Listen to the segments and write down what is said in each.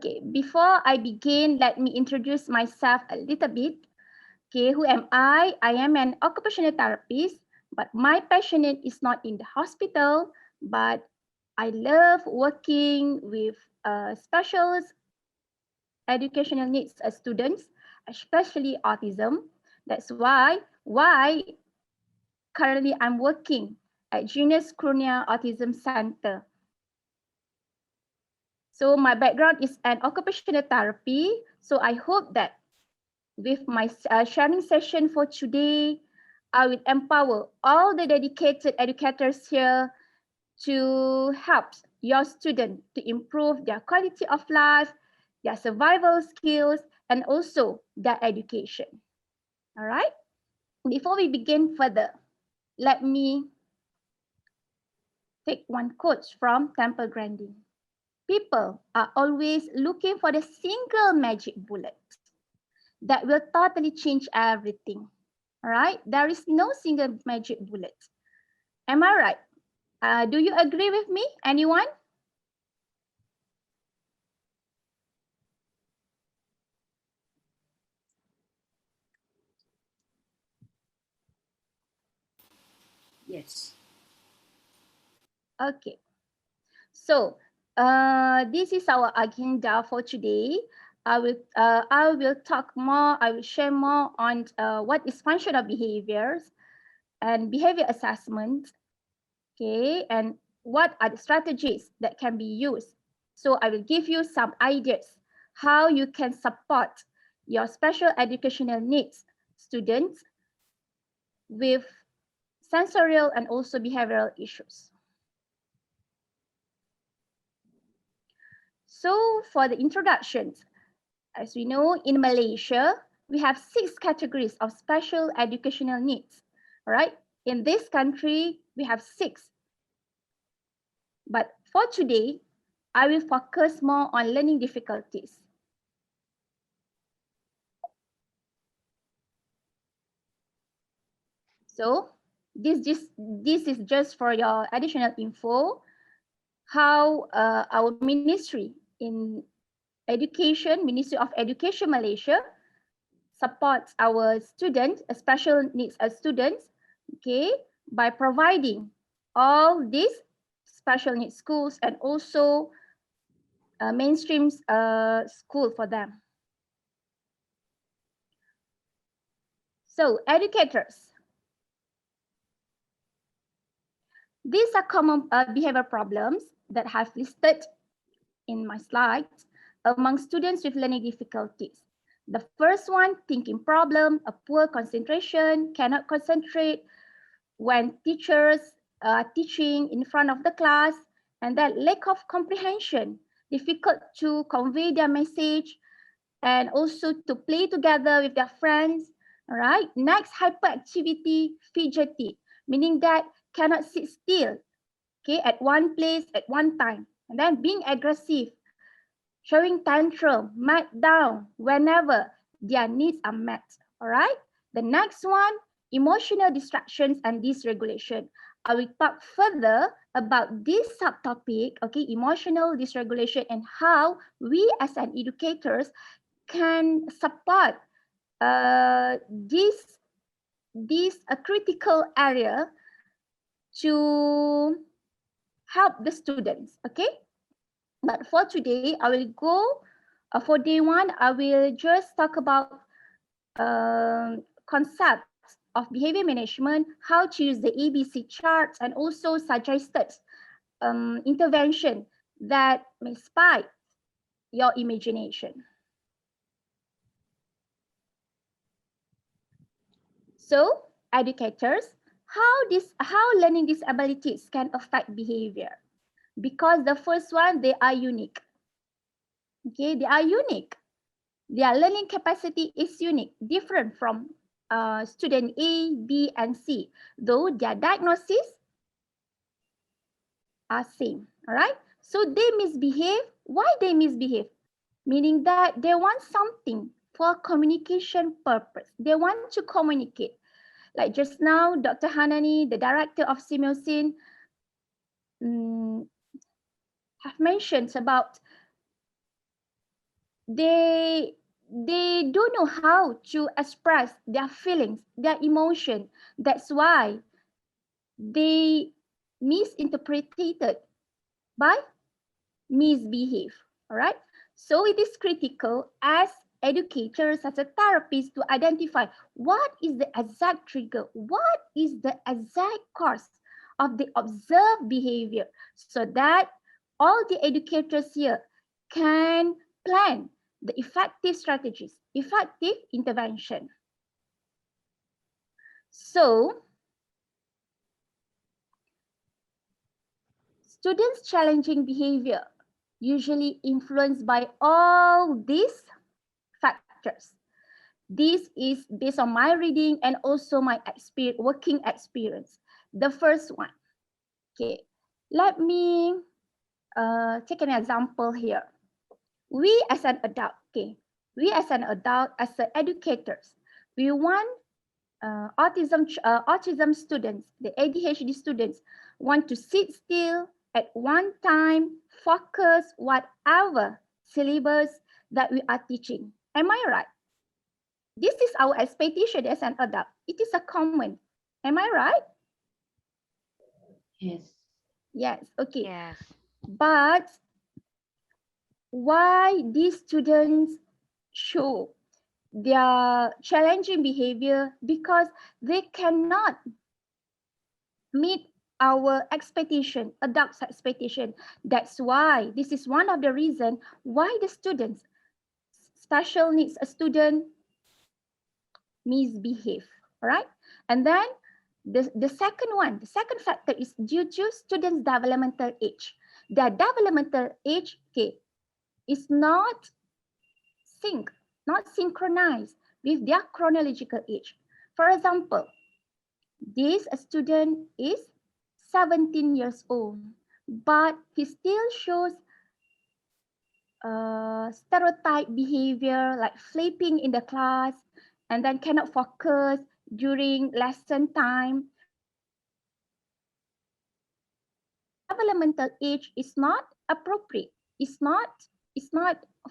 Okay, before I begin, let me introduce myself a little bit. Okay, who am I? I am an occupational therapist, but my passion is not in the hospital, but I love working with special educational needs students, especially autism. That's why currently I'm working at Genius Cornea Autism Center. So my background is an occupational therapy. So I hope that with my sharing session for today, I will empower all the dedicated educators here to help your students to improve their quality of life, their survival skills, and also their education. All right. Before we begin further, let me take one quote from Temple Grandin. People are always looking for the single magic bullet that will totally change everything. All right? There is no single magic bullet. Am I right? Do you agree with me? Anyone? Yes. Okay. So this is our agenda for today. I will talk more. I will share more on what is functional behaviors and behavior assessment. Okay, and what are the strategies that can be used. So I will give you some ideas how you can support your special educational needs students with sensorial and also behavioral issues. So for the introductions, as we know, in Malaysia, we have 6 categories of special educational needs. All right, in this country, we have 6. But for today, I will focus more on learning difficulties. So this is just for your additional info, how our ministry in education, Ministry of Education Malaysia, supports our students, special needs students, okay, by providing all these special needs schools and also mainstream school for them. So educators, these are common behavior problems that I've listed in my slides among students with learning difficulties. The first one, thinking problem, a poor concentration, cannot concentrate when teachers are teaching in front of the class, and that lack of comprehension, difficult to convey their message, and also to play together with their friends. All right. Next, hyperactivity, fidgety, meaning that cannot sit still, okay, at one place at one time. And then being aggressive, showing tantrum, meltdown whenever their needs are met. All right. The next one, emotional distractions and dysregulation. I will talk further about this subtopic, okay, emotional dysregulation, and how we as an educators can support this a critical area to help the students, okay? But for today, I will go, for day 1, I will just talk about concepts of behavior management, how to use the ABC charts, and also suggested intervention that may spike your imagination. So, educators, how learning disabilities can affect behavior? Because the first one, they are unique. Okay, they are unique. Their learning capacity is unique, different from student A, B, and C, though their diagnoses are same. All right. So they misbehave. Why they misbehave? Meaning that they want something for communication purpose. They want to communicate. Like just now, Dr. Hanani, the director of SEAMEO SEN, have mentioned about they don't know how to express their feelings, their emotion. That's why they misinterpreted by misbehave. All right. So it is critical as educators, as a therapist, to identify what is the exact trigger, what is the exact cause of the observed behavior, so that all the educators here can plan the effective strategies, effective intervention. So students' challenging behavior usually influenced by all these factors. This is based on my reading and also my working experience. The first one, okay, let me take an example here. We as an adult, as educators, we want autism students, the ADHD students, want to sit still at one time, focus whatever syllabus that we are teaching. Am I right? This is our expectation as an adult. It is a common. Am I right? Yes. Yes, okay. Yes. But why these students show their challenging behavior? Because they cannot meet our expectation, adults' expectation. That's why this is one of the reasons why the students, special needs a student, misbehave. All right. And then the second factor is due to students' developmental age. Their developmental age, okay, is not synchronized with their chronological age. For example, this student is 17 years old, but he still shows stereotype behavior like flipping in the class and then cannot focus during lesson time. Their developmental age is not appropriate. It's not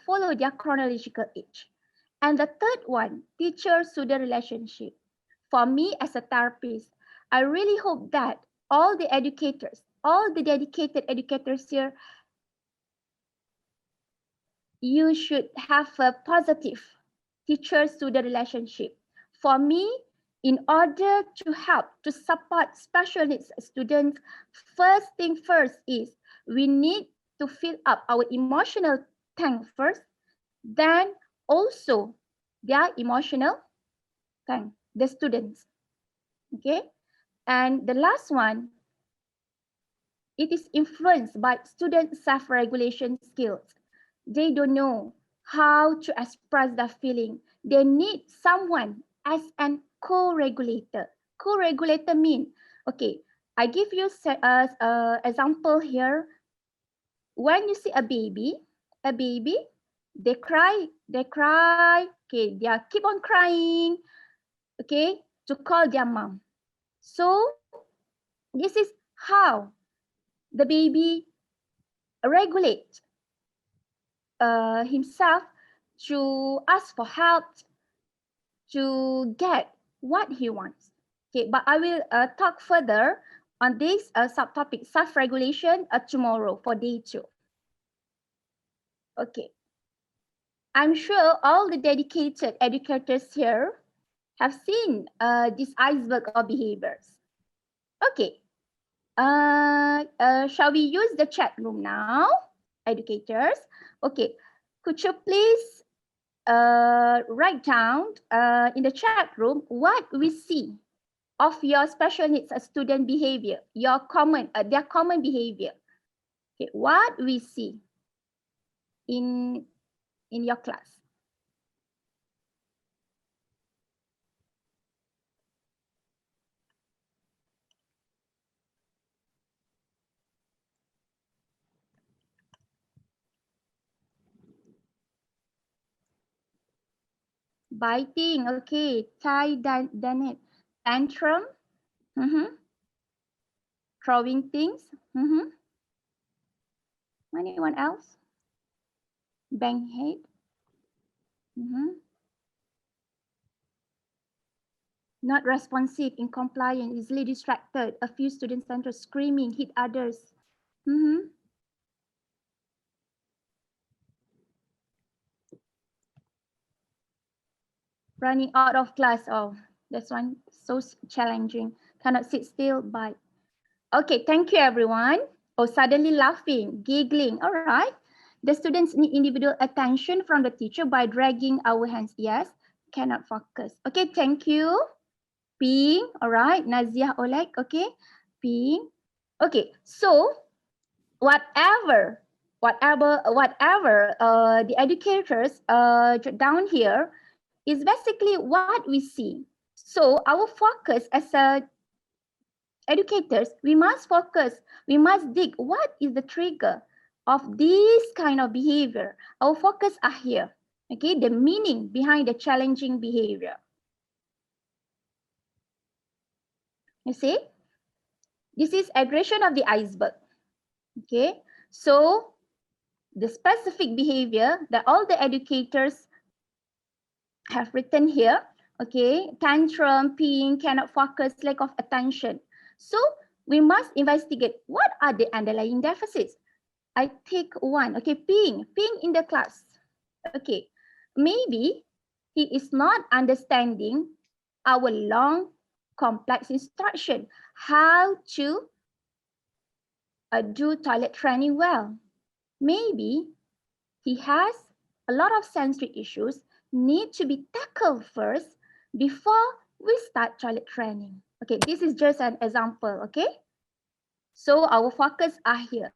follow their chronological age. And the third one, teacher-student relationship. For me as a therapist, I really hope that all the educators, all the dedicated educators here, you should have a positive teacher-student relationship. For me, in order to help, to support special needs students, first thing first is we need to fill up our emotional tank first, then also their emotional tank, the students. Okay? And the last one, it is influenced by student self-regulation skills. They don't know how to express their feeling. They need someone as an co-regulator. Co-regulator mean, okay, I give you example here. When you see a baby, they cry, okay, they are keep on crying, okay, to call their mom. So this is how the baby regulate himself to ask for help, to get what he wants. Okay, but I will talk further on this subtopic, self-regulation, tomorrow for day 2. Okay, I'm sure all the dedicated educators here have seen this iceberg of behaviors. Okay, shall we use the chat room now, educators? Okay, could you please write down in the chat room what we see of your special needs student behavior, your their common behavior. Okay, what we see in your class. Biting, okay. Done it. Tantrum. Mm-hmm. Throwing things. Mm-hmm. Anyone else? Bang head. Mhm. Not responsive, incompliant, easily distracted. A few students enter screaming, hit others. Mhm. Running out of class. Oh, that's one so challenging. Cannot sit still, but okay, thank you everyone. Oh, suddenly laughing, giggling. All right. The students need individual attention from the teacher by dragging our hands. Yes, cannot focus. Okay, thank you. Ping. All right. Naziah Oleg. Okay. Ping. Okay, so whatever the educators down here is basically what we see. So our focus as a educators, we must focus, we must dig what is the trigger of this kind of behavior. Our focus are here. Okay, the meaning behind the challenging behavior. You see, this is aggression of the iceberg. Okay, so the specific behavior that all the educators have written here, okay, tantrum, peeing, cannot focus, lack of attention. So we must investigate what are the underlying deficits. I take one, okay, peeing in the class. Okay, maybe he is not understanding our long, complex instruction, how to do toilet training well. Maybe he has a lot of sensory issues need to be tackled first before we start toilet training. Okay, this is just an example, okay? So our focus are here.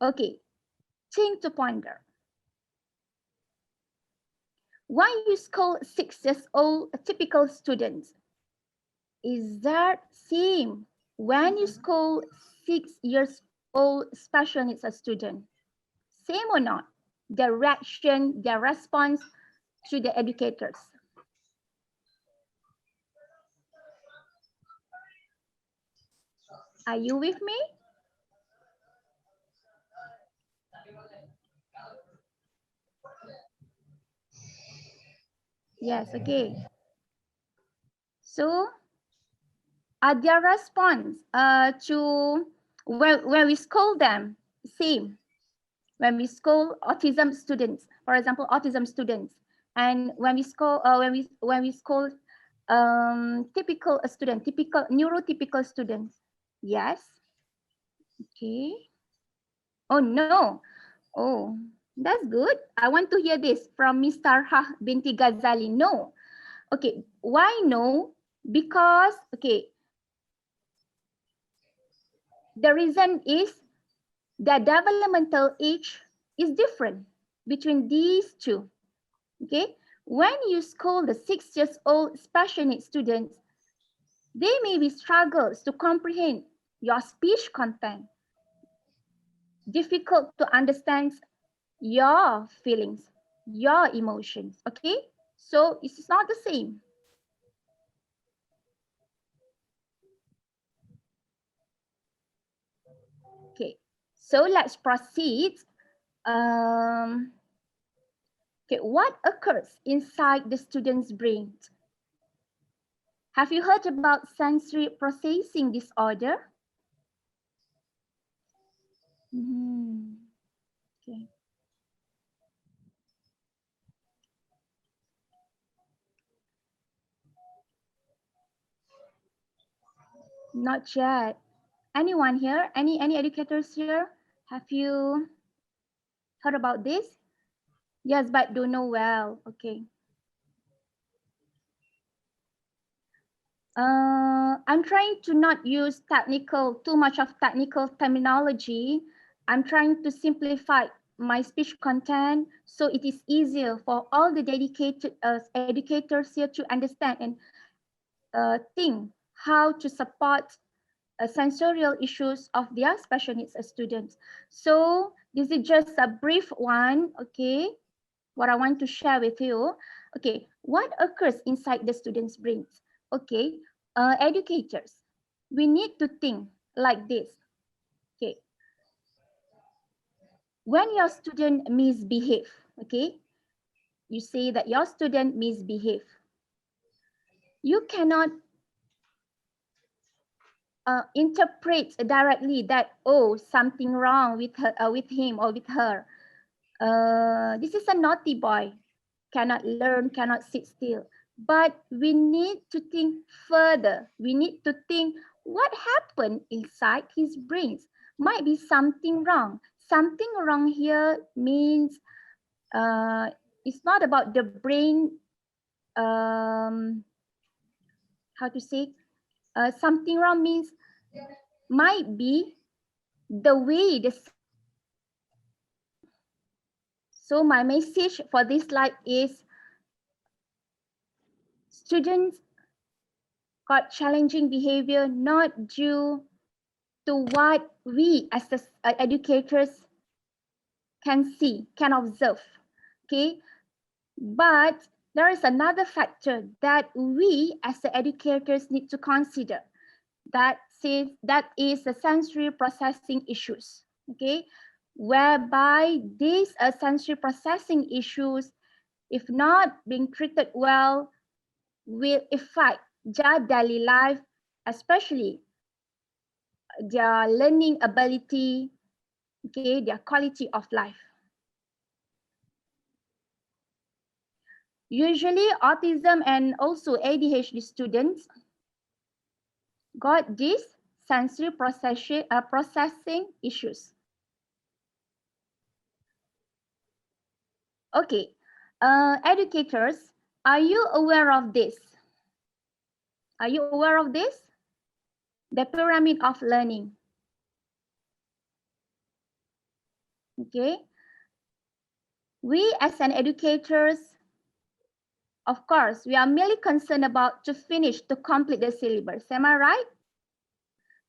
Okay, thing to ponder. Why you scold 6 years old typical students? Is that same when you scold 6 years old special needs a student? Same or not? Their reaction, their response to the educators. Are you with me? Yes, okay. So, their response to when we scold them, same. When we scold autism students, for example, autism students, and when we scold when we scold typical student, typical neurotypical students, yes, okay. Oh no, oh that's good. I want to hear this from Miss Tarha binti Ghazali. No, okay. Why no? Because okay, the reason is the developmental age is different between these two. Okay, when you scold the 6 years old special needs students, they maybe struggles to comprehend your speech content, difficult to understand your feelings, your emotions. Okay, so it's not the same. Okay, so let's proceed. Um, okay, what occurs inside the student's brain? Have you heard about sensory processing disorder? Okay. Not yet. Anyone here? Any educators here? Have you heard about this? Yes, but don't know well. Okay. I'm trying to not use too much of technical terminology. I'm trying to simplify my speech content so it is easier for all the dedicated educators here to understand and think how to support sensorial issues of their special needs students. So this is just a brief one, okay? What I want to share with you. Okay, what occurs inside the student's brains? Okay, educators, we need to think like this. Okay, when your student misbehave, okay, you say that your student misbehave. You cannot interpret directly that, oh, something wrong with her, with him or with her. This is a naughty boy, cannot learn, cannot sit still. But we need to think further. We need to think what happened inside his brains. Might be something wrong. Something wrong here means it's not about the brain. How to say? Something wrong means might be the way the. So my message for this slide is students got challenging behavior not due to what we as the educators can see, can observe, okay? But there is another factor that we as the educators need to consider. That is the sensory processing issues, okay? Whereby these sensory processing issues, if not being treated well, will affect their daily life, especially their learning ability, okay, their quality of life. Usually autism and also ADHD students got these sensory processing issues. Okay, educators, are you aware of this? Are you aware of this? The pyramid of learning. Okay. We as an educators, of course, we are merely concerned about to finish, to complete the syllabus. Am I right?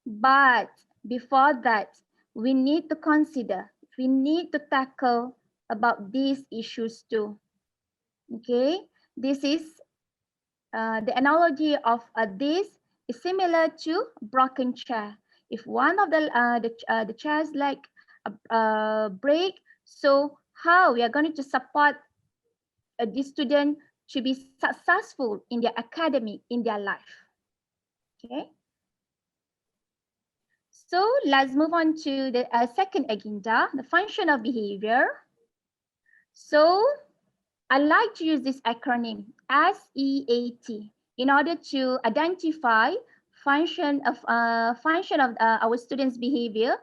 But before that, we need to consider, we need to tackle about these issues too. Okay, this is the analogy of this is similar to broken chair. If one of the chairs like break, so how we are going to support this student to be successful in their academic, in their life. Okay. So let's move on to the second agenda, the function of behavior. So I like to use this acronym SEAT in order to identify function of our students' behavior.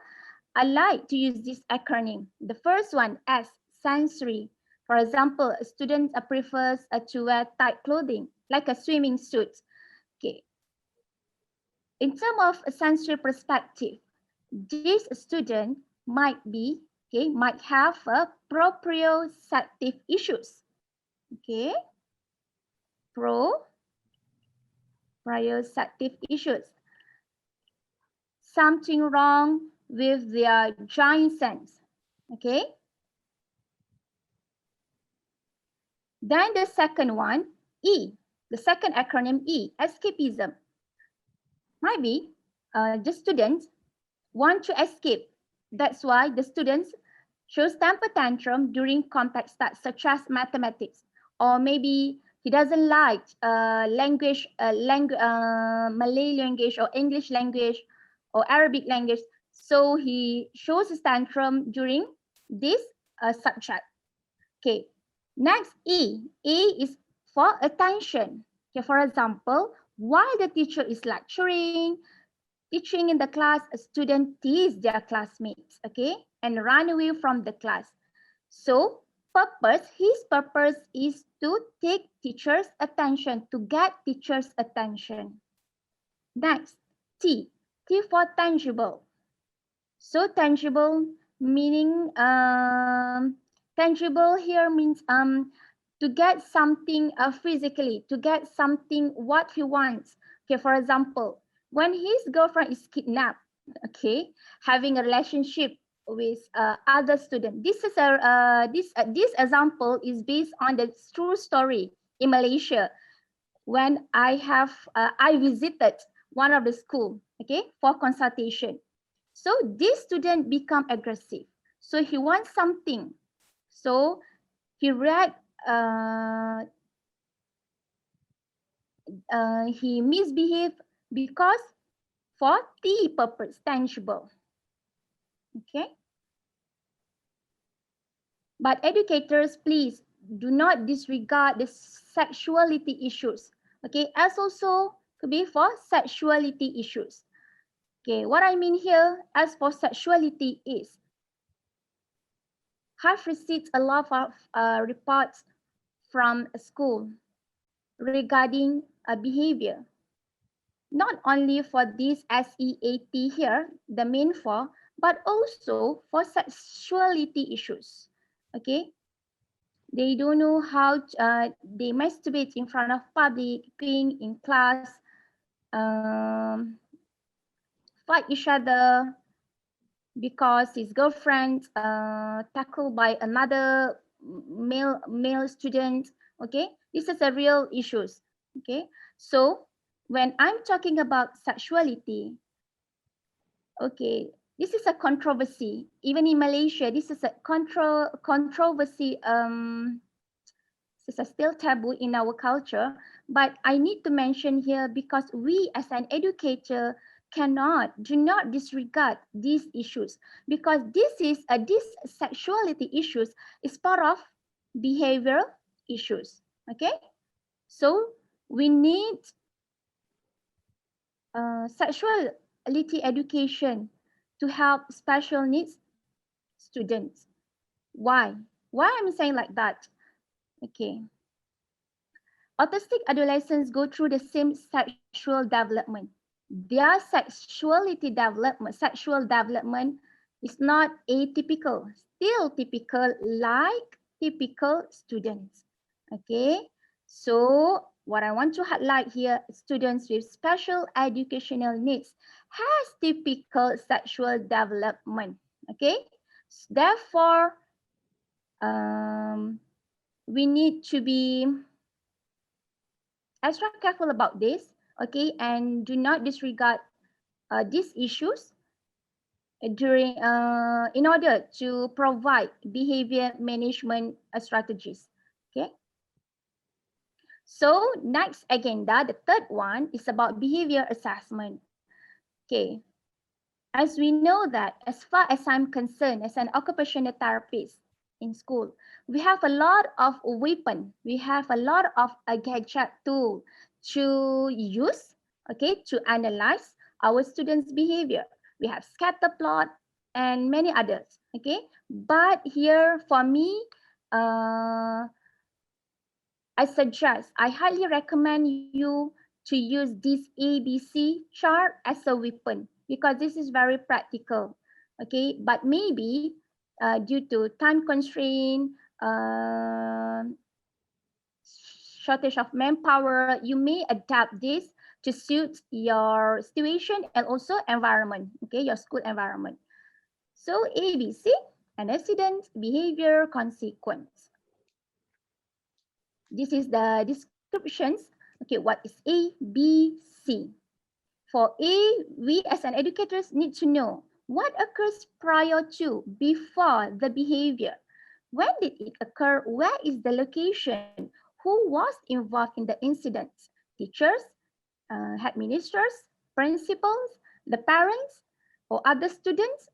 I like to use this acronym. The first one, S, sensory. For example, a student prefers to wear tight clothing, like a swimming suit. Okay. In terms of a sensory perspective, this student might be, okay, might have a proprioceptive issues. Okay, proprioceptive issues. Something wrong with their giant sense. Okay. Then the second one, E, the second acronym E, escapism. Might be the students want to escape. That's why the students shows temper tantrum during complex tasks such as mathematics, or maybe he doesn't like Malay language or English language or Arabic language, so he shows his tantrum during this subject. Okay, next E is for attention. Okay, for example, while the teacher is lecturing, teaching in the class, a student tease their classmates, okay, and run away from the class. So his purpose is to take teacher's attention, to get teacher's attention. Next, T for tangible. So tangible meaning, tangible here means to get something physically, to get something what he wants. Okay, for example, when his girlfriend is kidnapped, okay, having a relationship with other student. This is this example is based on the true story in Malaysia. When I visited one of the school, okay, for consultation. So this student become aggressive. So he wants something. So he react uh, he misbehaved because for the purpose, tangible. Okay. But educators, please do not disregard the sexuality issues. Okay, as also could be for sexuality issues. Okay, what I mean here as for sexuality is, have received a lot of reports from a school regarding a behavior. Not only for this SEAT here, the main for, but also for sexuality issues. Okay, they don't know how they masturbate in front of public, being in class, um, fight each other because his girlfriend tackled by another male student. Okay, this is a real issues. Okay, so when I'm talking about sexuality, okay, this is a controversy. Even in Malaysia, this is a controversy. It's a still taboo in our culture, but I need to mention here because we as an educator do not disregard these issues, because this sexuality issues is part of behavioral issues. Okay, so we need sexuality education to help special needs students. Why? Why I'm saying like that? Okay. Autistic adolescents go through the same sexual development. Their sexual development is not atypical, still typical like typical students. Okay, so what I want to highlight here, students with special educational needs has typical sexual development. Okay, therefore, we need to be extra careful about this, okay, and do not disregard these issues in order to provide behavior management strategies. Okay. So next agenda, the third one is about behavior assessment. Okay. As we know that, as far as I'm concerned, as an occupational therapist in school, we have a lot of weapon. We have a lot of a gadget tool to use, okay, to analyze our students' behavior. We have scatter plot and many others, okay. But here for me, I highly recommend you to use this ABC chart as a weapon, because this is very practical. Okay, but maybe due to time constraint, shortage of manpower, you may adapt this to suit your situation and also environment, okay, your school environment. So ABC, antecedent, behavior, consequence. This is the descriptions. Okay, what is A, B, C? For A, we as an educators need to know what occurs prior to, before the behavior. When did it occur? Where is the location? Who was involved in the incident? Teachers, headmasters, principals, the parents, or other students?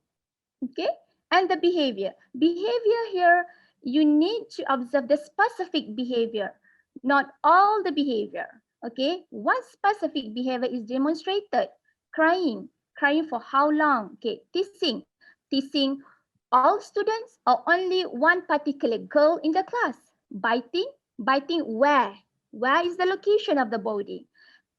Okay, and the behavior. Behavior here, you need to observe the specific behavior, not all the behavior. Okay, one specific behavior is demonstrated. Crying for how long? Okay, teasing all students or only one particular girl in the class. Biting where? Where is the location of the body?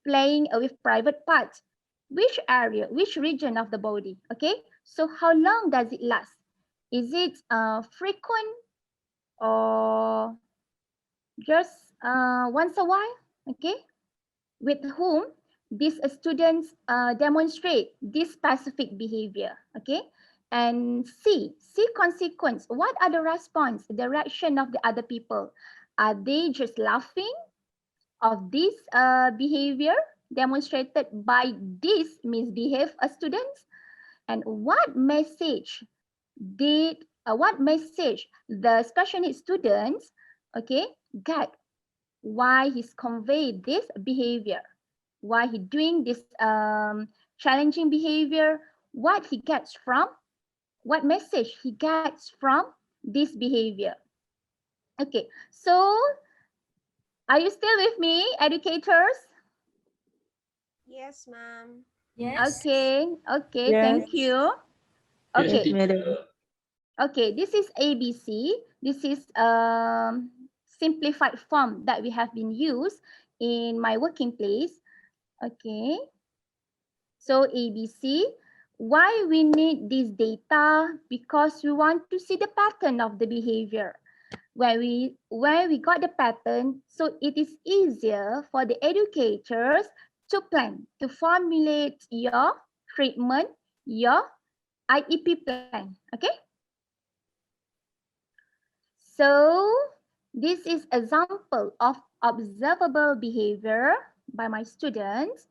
Playing with private parts. Which area, which region of the body? Okay, so how long does it last? Is it frequent or just once a while? Okay, with whom these students demonstrate this specific behavior. Okay, and see consequence. What are the response, the reaction of the other people? Are they just laughing of this behavior demonstrated by these misbehaved students? And what message the special needs students, okay, get why he's conveyed this behavior, why he doing this challenging behavior, what he gets from, what message he gets from this behavior. Okay, so are you still with me, educators? Yes, ma'am. Yes. Okay, okay, Yes, thank you. yes, Okay, madam. okay, this is ABC. This is simplified form that we have been used in my working place. Okay, so ABC, why we need this data? Because we want to see the pattern of the behavior. Where we got the pattern, so it is easier for the educators to plan, to formulate your treatment, your IEP plan. Okay. So this is example of observable behavior by my students.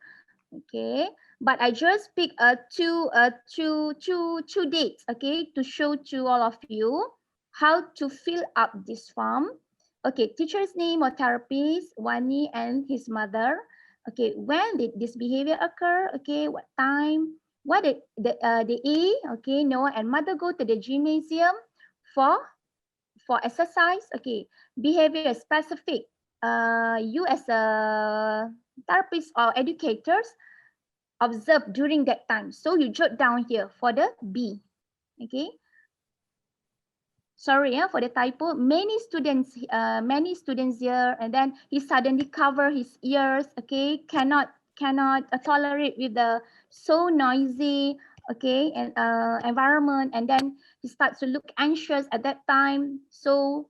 Okay, but I just pick two dates, okay, to show to all of you how to fill up this form. Okay, teacher's name or therapist, Wani and his mother. Okay, when did this behavior occur? Okay, what time? What the A, okay, Noah and mother go to the gymnasium for exercise. Okay, behavior specific. You as a therapist or educators observed during that time. So you jot down here for the B. Okay. Sorry, for the typo. Many students here, and then he suddenly cover his ears. Okay, cannot tolerate with the so noisy, okay, and environment, and then he starts to look anxious at that time. So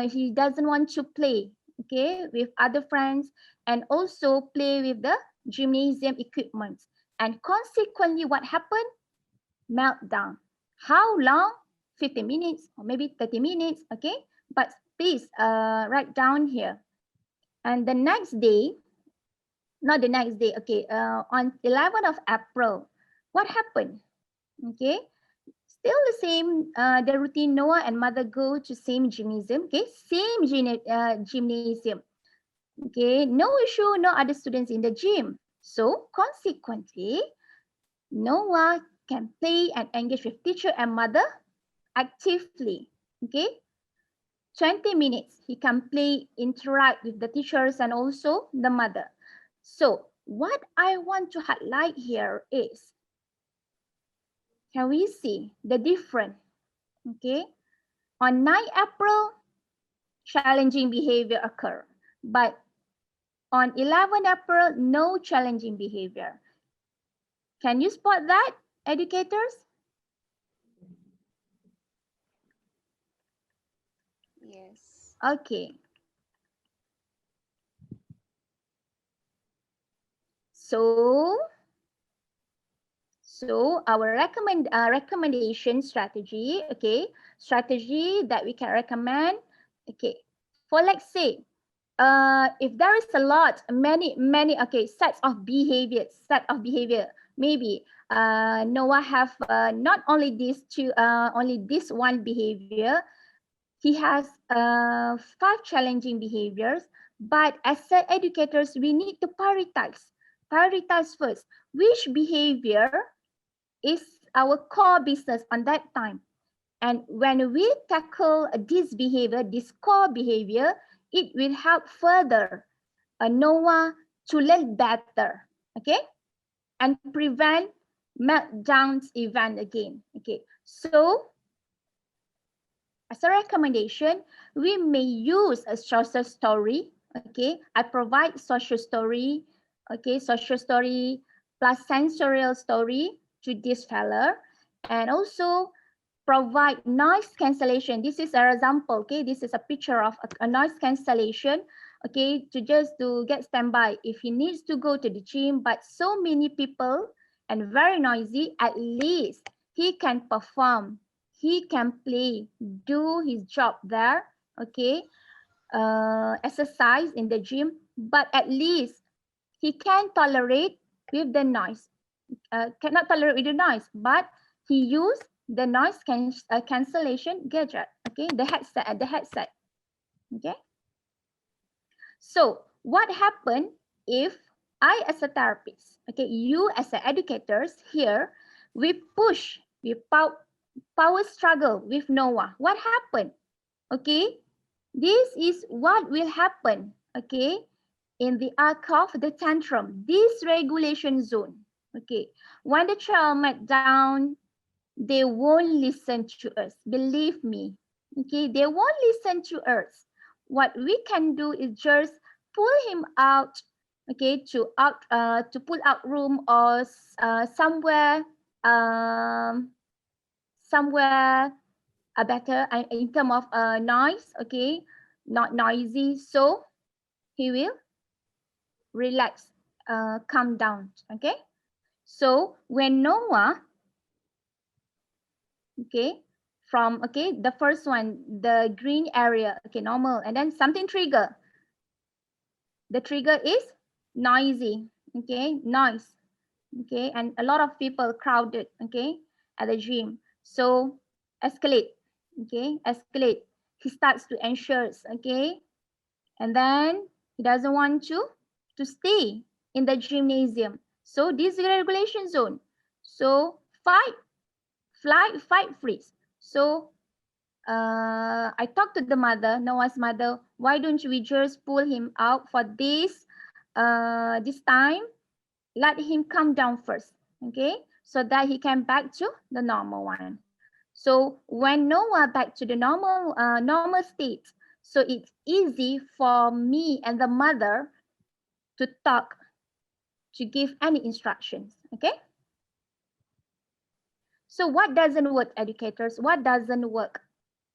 he doesn't want to play, okay, with other friends, and also play with the gymnasium equipment. And consequently, what happened? Meltdown. How long? 15 minutes or maybe 30 minutes, okay? But please write down here. And the next day, not the next day, okay, on 11th of April, what happened? Okay, still the same, the routine, Noah and mother go to same gymnasium, okay, same gymnasium. Okay, no issue, no other students in the gym. So consequently, Noah can play and engage with teacher and mother actively. Okay, 20 minutes he can play, interact with the teachers and also the mother. So what I want to highlight here is, can we see the difference? Okay, on 9 April, challenging behavior occur, but on 11 April, no challenging behavior. Can you spot that, educators? Yes. Okay. So our recommendation strategy, okay, strategy that we can recommend, okay, for let's say, if there is a lot, many, okay, set of behavior, maybe Noah have not only only this one behavior, he has 5 challenging behaviors, but as educators, we need to prioritize first which behavior is our core business on that time. And when we tackle this behavior, this core behavior, it will help further Noah to learn better, okay, and prevent meltdowns event again. Okay, so as a recommendation, we may use a social story. Okay, I provide social story. Okay, social story plus sensorial story to this fella, and also provide noise cancellation. This is an example. Okay, this is a picture of a noise cancellation. Okay, to just to get standby if he needs to go to the gym, but so many people and very noisy, at least he can perform, he can play, do his job there. Okay, exercise in the gym, but at least he can tolerate with the noise. Cannot tolerate with the noise, but he used the noise cancellation gadget. Okay, the headset. Okay. So what happen if I as a therapist, okay, you as an educators here, we push, we power struggle with Noah. What happened? Okay, this is what will happen, okay, in the arc of the tantrum, dysregulation zone. Okay, when the child meltdown, they won't listen to us. Believe me, okay, they won't listen to us. What we can do is just pull him out, okay, to pull out room or somewhere, somewhere better in terms of noise, okay, not noisy, so he will relax, calm down, okay. So when Noah, okay, from, okay, the first one, the green area, okay, normal, and then something trigger, the trigger is noisy, okay, noise, okay, and a lot of people crowded, okay, at the gym, so escalate, okay, escalate, he starts to anxious, okay, and then he doesn't want to stay in the gymnasium, so dysregulation zone, so fight, flight, fight, freeze. So I talked to the mother, Noah's mother, why don't we just pull him out for this time, let him come down first, okay, so that he can back to the normal one. So when Noah back to the normal state, so it's easy for me and the mother to talk, to give any instructions, okay. So what doesn't work, educators? What doesn't work?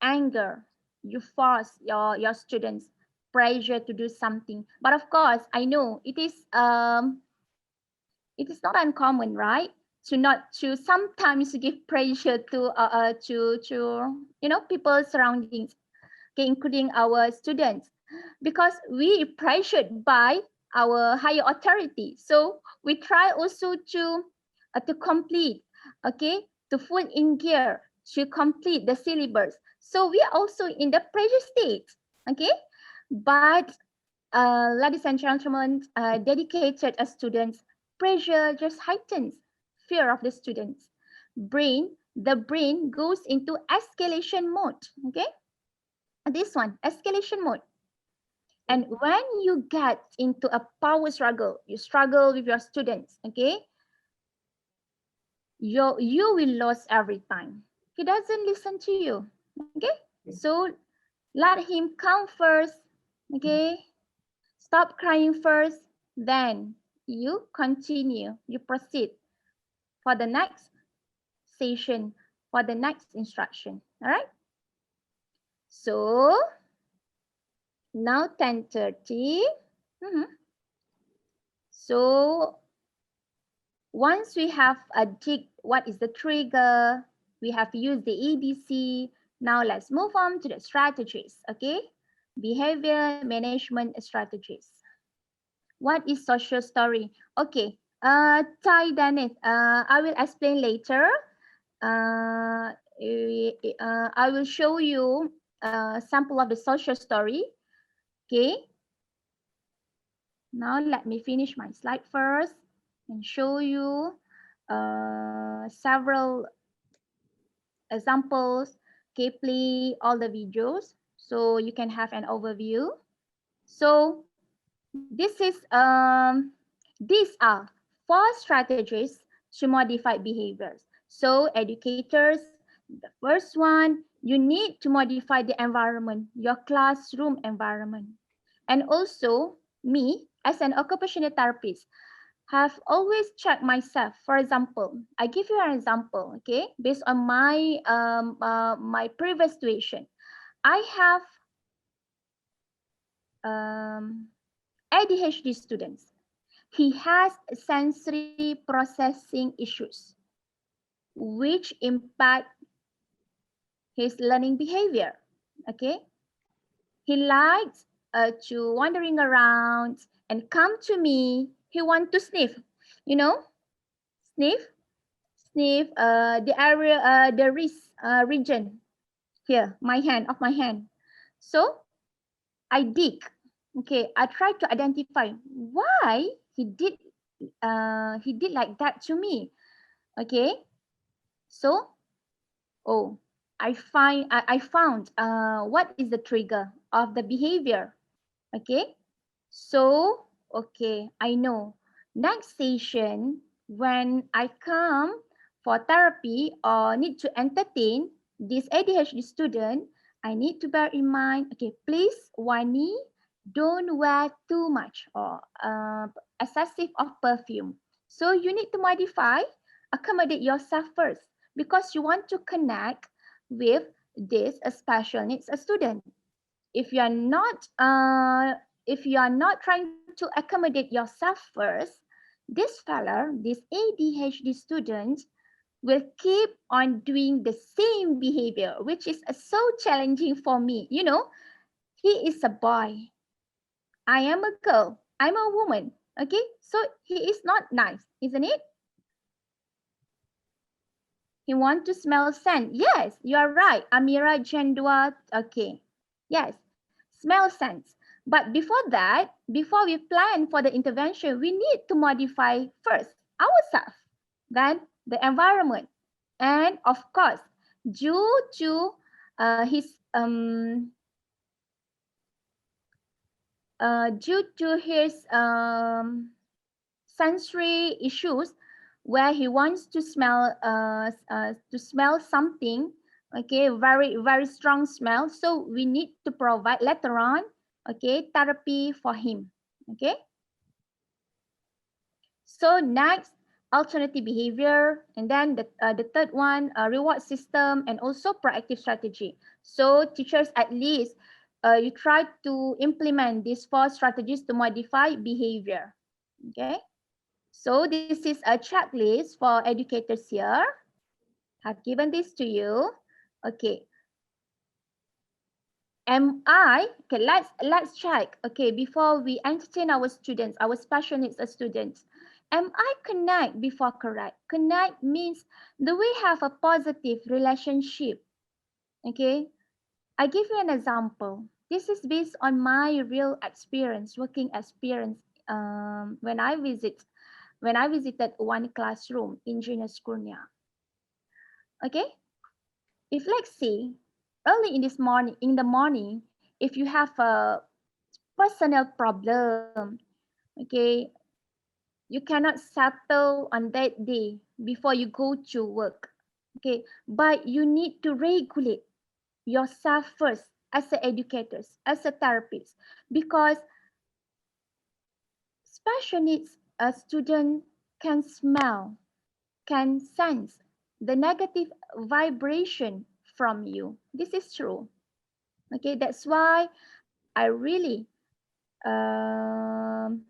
Anger. You force your students, pressure to do something. But of course, I know it is not uncommon, right? To not to sometimes give pressure to people surroundings, okay, including our students, because we pressured by our higher authority. So we try also to complete, okay, to full in gear to complete the syllabus. So we are also in the pressure state, okay. But ladies and gentlemen, dedicated as students, pressure just heightens fear of the students. The brain goes into escalation mode, okay. This one, escalation mode. And when you get into a power struggle, you struggle with your students, okay, you will lose every time. He doesn't listen to you, okay. So let him come first, okay. Stop crying first, then you continue, you proceed for the next session, for the next instruction. All right. So now 10:30. So once we have a dig, what is the trigger? We have used the ABC. Now let's move on to the strategies, okay? Behavior management strategies. What is social story? Okay, Thai Dennis, I will explain later. I will show you a sample of the social story, okay? Now let me finish my slide first and show you several examples, okay, play all the videos so you can have an overview. So these are 4 strategies to modify behaviors. So educators, the first one, you need to modify the environment, your classroom environment. And also me as an occupational therapist have always checked myself. For example, I give you an example, okay, based on my previous situation. I have ADHD students. He has sensory processing issues, which impact his learning behavior. Okay, he likes to wandering around and come to me. He want to sniff, you know, sniff, sniff the area, the wrist region here, my hand. So I dig. Okay, I try to identify why he did like that to me. Okay, so oh, I found what is the trigger of the behavior. Okay, so okay, I know. Next session, when I come for therapy or need to entertain this ADHD student, I need to bear in mind, okay, please, Wani, don't wear too much or excessive of perfume. So you need to modify, accommodate yourself first because you want to connect with this special needs student. If you are not trying to accommodate yourself first, this fella, this ADHD student, will keep on doing the same behavior, which is so challenging for me. You know, he is a boy, I am a girl, I'm a woman. Okay, so he is not nice, isn't it? He want to smell scent. Yes, you are right. Amira Jendua. Okay. Yes, smell scents. But before that, before we plan for the intervention, we need to modify first ourselves, then the environment, and of course, due to his sensory issues where he wants to smell something, okay, very strong smell, so we need to provide later on, okay, therapy for him. Okay, so next, alternative behavior, and then the third one, reward system, and also proactive strategy. So teachers, at least you try to implement these 4 strategies to modify behavior. Okay, so this is a checklist for educators here. I've given this to you. Okay. Am I, okay, let's check. Okay, before we entertain our students, our special needs students. Am I connect before correct? Connect means do we have a positive relationship? Okay. I give you an example. This is based on my real experience, working experience when I visited one classroom in Junior Kurnia. Okay, if let's say early in the morning, if you have a personal problem, okay, you cannot settle on that day before you go to work. Okay, but you need to regulate yourself first as a educators, as a therapist, because special needs a student can smell, can sense the negative vibration from you. This is true. Okay, that's why I really um,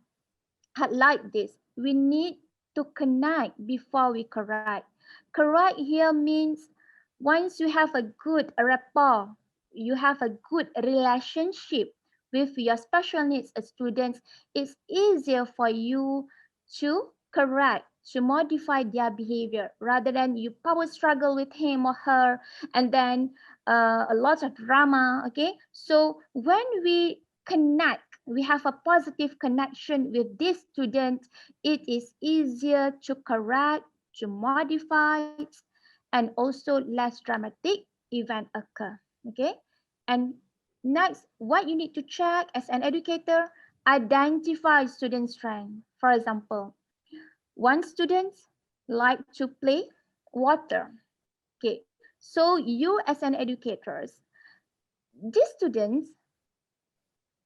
had like this. We need to connect before we correct. Correct here means once you have a good rapport, you have a good relationship with your special needs students, it's easier for you to correct, to modify their behavior rather than you power struggle with him or her and then a lot of drama. Okay, so when we connect, we have a positive connection with this student, it is easier to correct, to modify, and also less dramatic event occur. Okay, and next, what you need to check as an educator, identify student strength. For example, one student like to play water. Okay, so you as an educators, these students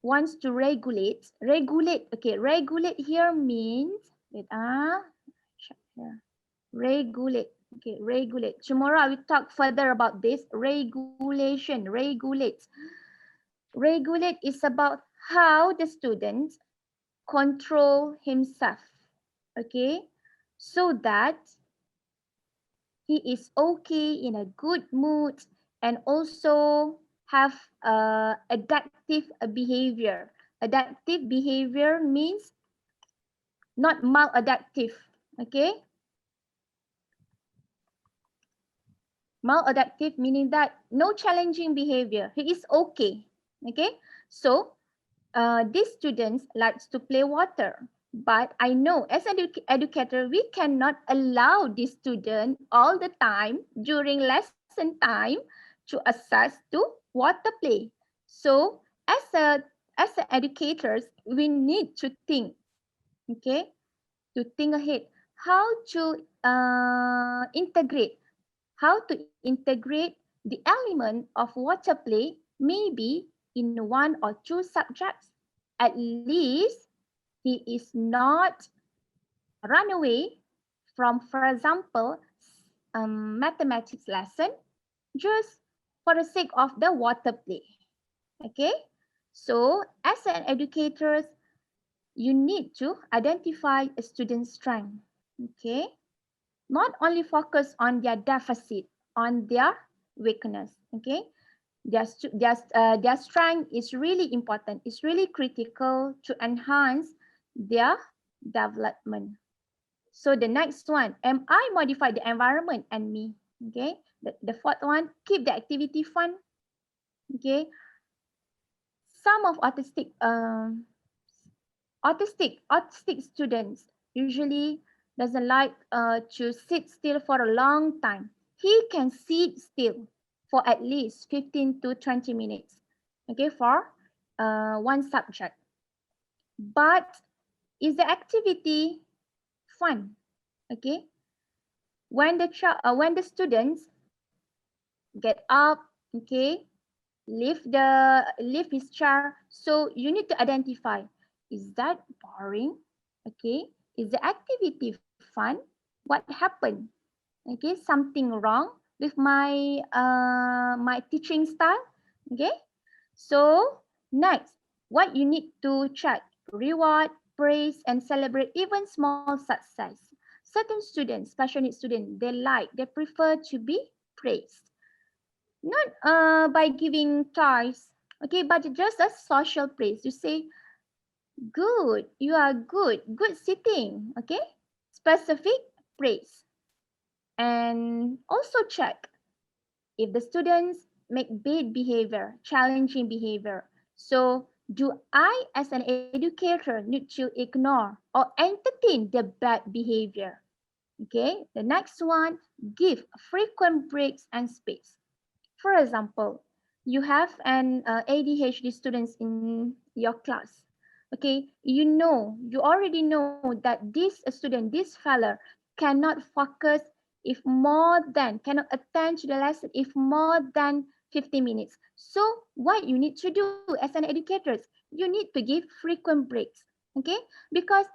wants to regulate. Okay, regulate here means wait check here, regulate. Okay, regulate, tomorrow I will talk further about this. Regulate is about how the student control himself, okay, so that he is okay in a good mood and also have adaptive behavior. Adaptive behavior means not maladaptive. Okay, maladaptive meaning that no challenging behavior, he is okay. Okay, so these students likes to play water. But I know as an educator, we cannot allow this student all the time during lesson time to access to water play. So as a educators, we need to think, okay, to think ahead how to integrate the element of water play maybe in one or two subjects. At least he is not run away from, for example, mathematics lesson just for the sake of the water play. Okay, so as an educator, you need to identify a student's strength. Okay, not only focus on their deficit, on their weakness. Okay, their strength is really important. It's really critical to enhance their development. So the next one, am I modify the environment and me? Okay, the fourth one, keep the activity fun. Okay, some of autistic students usually doesn't like to sit still for a long time. He can sit still for at least 15 to 20 minutes, okay, for one subject. But is the activity fun? Okay, when the students get up, okay, leave his chair. So you need to identify, is that boring? Okay, is the activity fun? What happened? Okay, something wrong with my teaching style. Okay, so next, what you need to check: reward, praise, and celebrate even small success. Certain students, special needs students, they prefer to be praised, not by giving toys, okay, but just a social praise. You say, good, you are good sitting, okay, specific praise. And also check if the students make bad behavior, challenging behavior. So do I as an educator need to ignore or entertain the bad behavior? Okay, the next one, give frequent breaks and space. For example, you have an ADHD students in your class. Okay, you already know that this student, this fella cannot focus if more than, cannot attend to the lesson if more than 50 minutes. So what you need to do as an educator, you need to give frequent breaks. Okay, because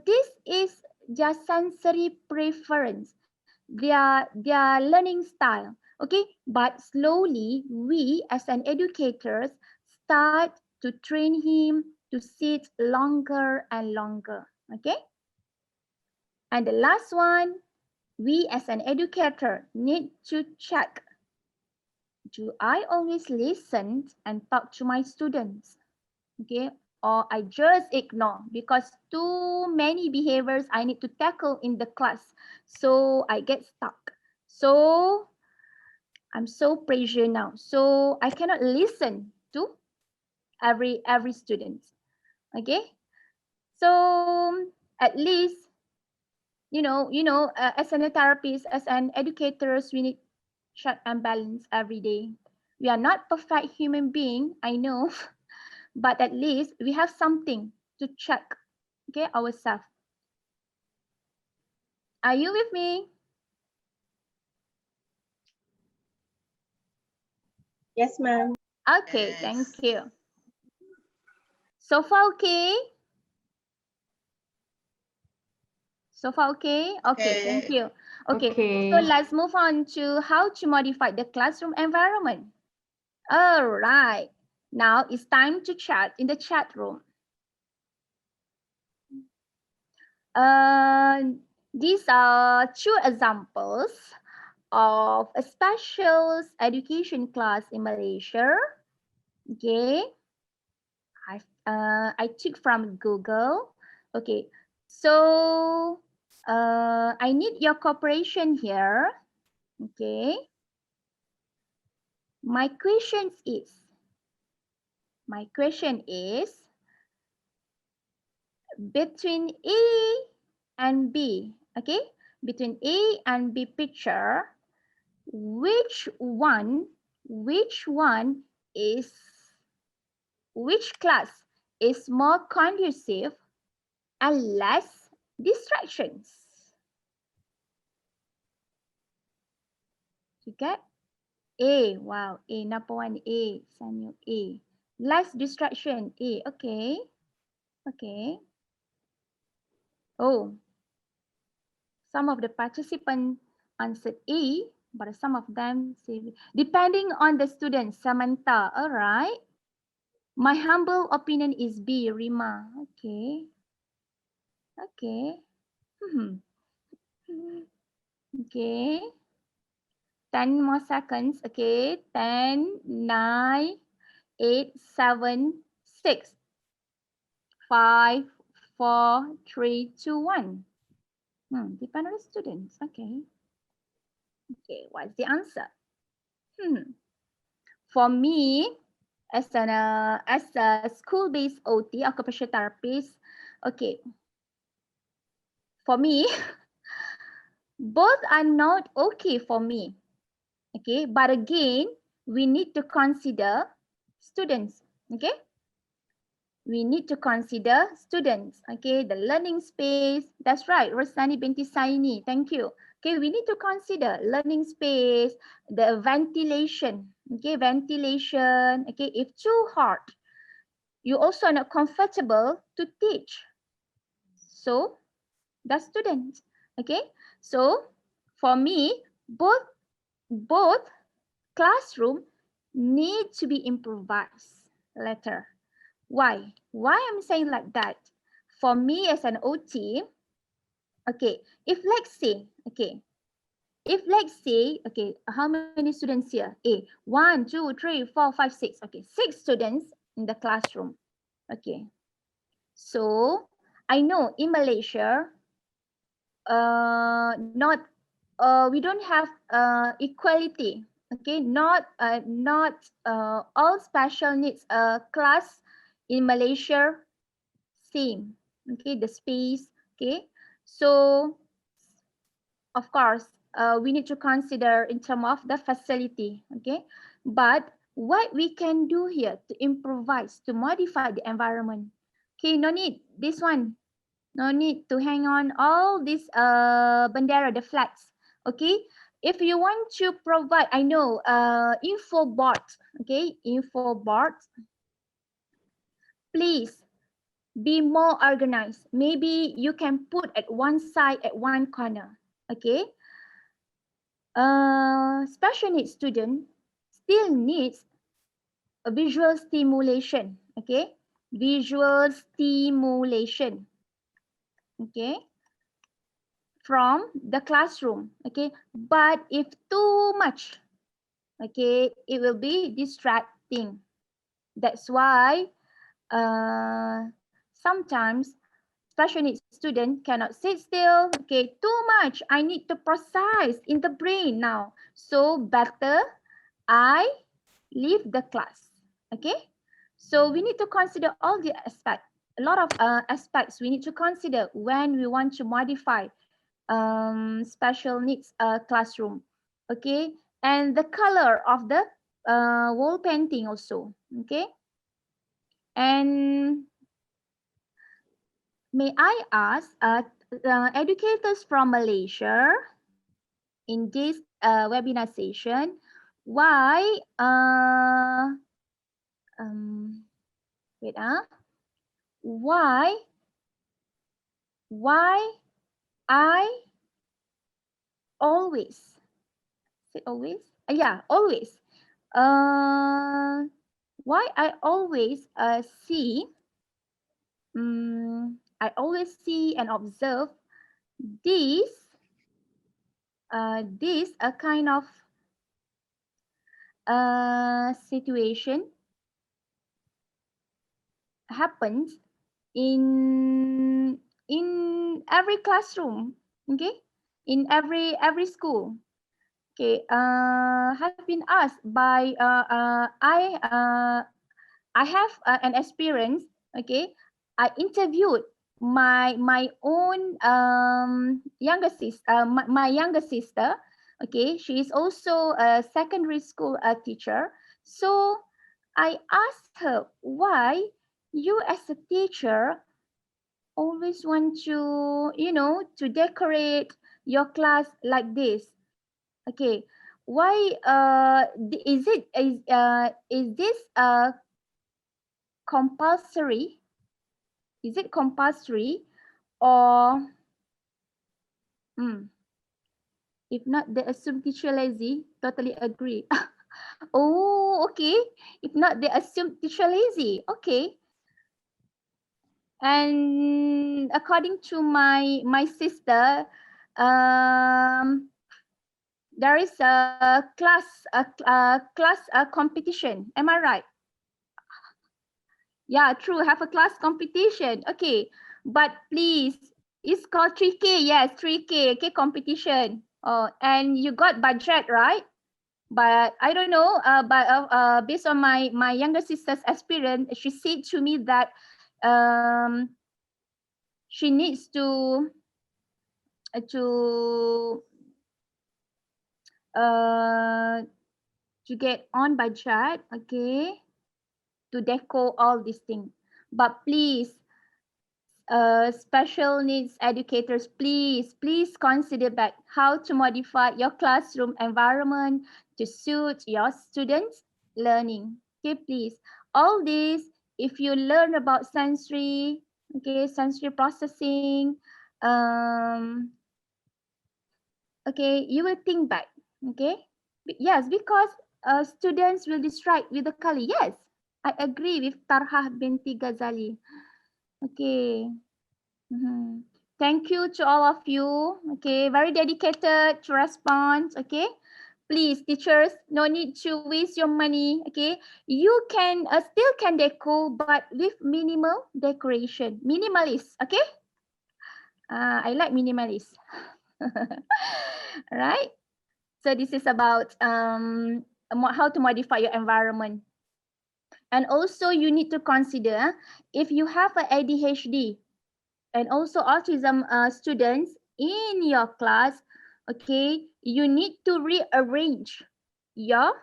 this is their sensory preference, their learning style. Okay, but slowly we as an educators start to train him to sit longer and longer. Okay, and the last one, we as an educator need to check, do I always listen and talk to my students? Okay, or I just ignore because too many behaviors I need to tackle in the class, so I get stuck. So I'm so pressured now, so I cannot listen to every student. Okay, so at least as an therapist, as an educators, we need check and balance every day. We are not perfect human being, I know, but at least we have something to check, okay, ourselves. Are you with me? Yes, ma'am. Okay, thank you. So far okay? So far okay? Okay, thank you. Okay, so let's move on to how to modify the classroom environment. All right, now it's time to chat in the chat room. These are two examples of a special education class in Malaysia. Okay, I took from Google. Okay, so I need your cooperation here. Okay, my question is, My question is, between A and B, okay? Between A and B picture, which one is, which class is more conducive and less distractions? You get? A, wow, A, number one, A, Samuel, A. Less distraction, A, okay, okay. Oh, some of the participants answered A, but some of them say, depending on the student, Samantha, all right. My humble opinion is B, Rima, okay, okay. Okay, 10 more seconds, okay, 10, 9, 8, 7, 6, 5, 4, 3, 2, 1. Depend on the students. Okay. Okay, what's the answer? For me, as a school-based OT, occupational therapist, okay. For me, both are not okay for me. Okay, but again, we need to consider students. Okay. We need to consider students, okay, the learning space. That's right, Rosani binti Saini, thank you. Okay, we need to consider learning space, the ventilation, okay, ventilation, okay, if too hot, you also are not comfortable to teach. So, the students, okay, so for me, both classroom need to be improvised later. Why? Why I'm saying like that? For me as an OT, okay, if let's say, how many students here? A, 1, 2, 3, 4, 5, 6. Okay, 6 students in the classroom. Okay, so I know in Malaysia, not we don't have equality. Okay, not all special needs class in Malaysia same. Okay, the space. Okay, so of course we need to consider in terms of the facility. Okay, but what we can do here to improvise, to modify the environment. Okay, no need this one, no need to hang on all these bendera, the flags. Okay, if you want to provide, I know info board. Okay, info board, please be more organized. Maybe you can put at one side, at one corner. Okay, special needs student still needs a visual stimulation. Okay, visual stimulation. Okay, from the classroom. Okay, but if too much, okay, it will be distracting. That's why sometimes special needs student cannot sit still. Okay, too much. I need to process in the brain now. So better I leave the class. Okay, so we need to consider all the aspects. A lot of aspects we need to consider when we want to modify special needs classroom. Okay, and the color of the wall painting also. Okay, and may I ask educators from Malaysia in this webinar session, why wait why I always say always yeah always why I always I always see and observe this this a kind of situation happens in every classroom. Okay, in every school. Okay, have been asked by I have an experience. Okay, I interviewed my own younger sister, my younger sister. Okay, she is also a secondary school teacher. So I asked her, why you as a teacher always want to, to decorate your class like this? Okay, why is this compulsory? Is it compulsory, or if not, they assume teacher lazy? Totally agree. Oh, okay. If not, they assume teacher lazy. Okay. And according to my sister, there is a class competition. Am I right? Yeah, true. Have a class competition. Okay, but please, it's called 3K. Yes, 3K. Okay, competition. Oh, and you got budget, right? But I don't know. But based on my younger sister's experience, she said to me that she needs to uh to get on budget. Okay, to deco all these things. But please, special needs educators, please consider back how to modify your classroom environment to suit your students' learning. Okay, please. All this, if you learn about sensory, okay, sensory processing, um, okay, you will think back. Okay, yes, because students will distract with the color. Yes, I agree with Tarhah binti Ghazali. Okay. Mhm. Thank you to all of you. Okay, very dedicated to respond. Okay, please, teachers, no need to waste your money. Okay, you can still can deco, but with minimal decoration, minimalist. Okay, I like minimalist. Right. So this is about how to modify your environment, and also you need to consider if you have a ADHD and also autism students in your class. Okay, you need to rearrange your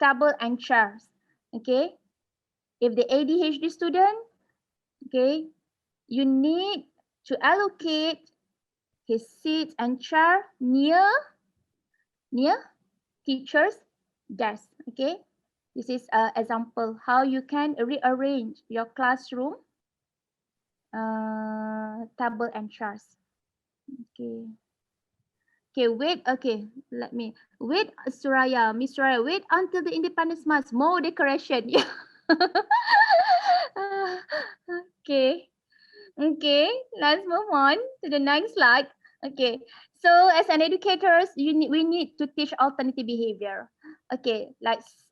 table and chairs. Okay, if the ADHD student, okay, you need to allocate his seat and chair near teacher's desk. Okay, this is an example how you can rearrange your classroom table and chairs. Okay. Okay, wait. Okay, let me wait. Suraya, Miss Suraya, wait until the Independence March. More decoration. Yeah. Okay. Okay. Let's move on to the next slide. Okay. So as an educators, we need to teach alternative behavior. Okay. Let's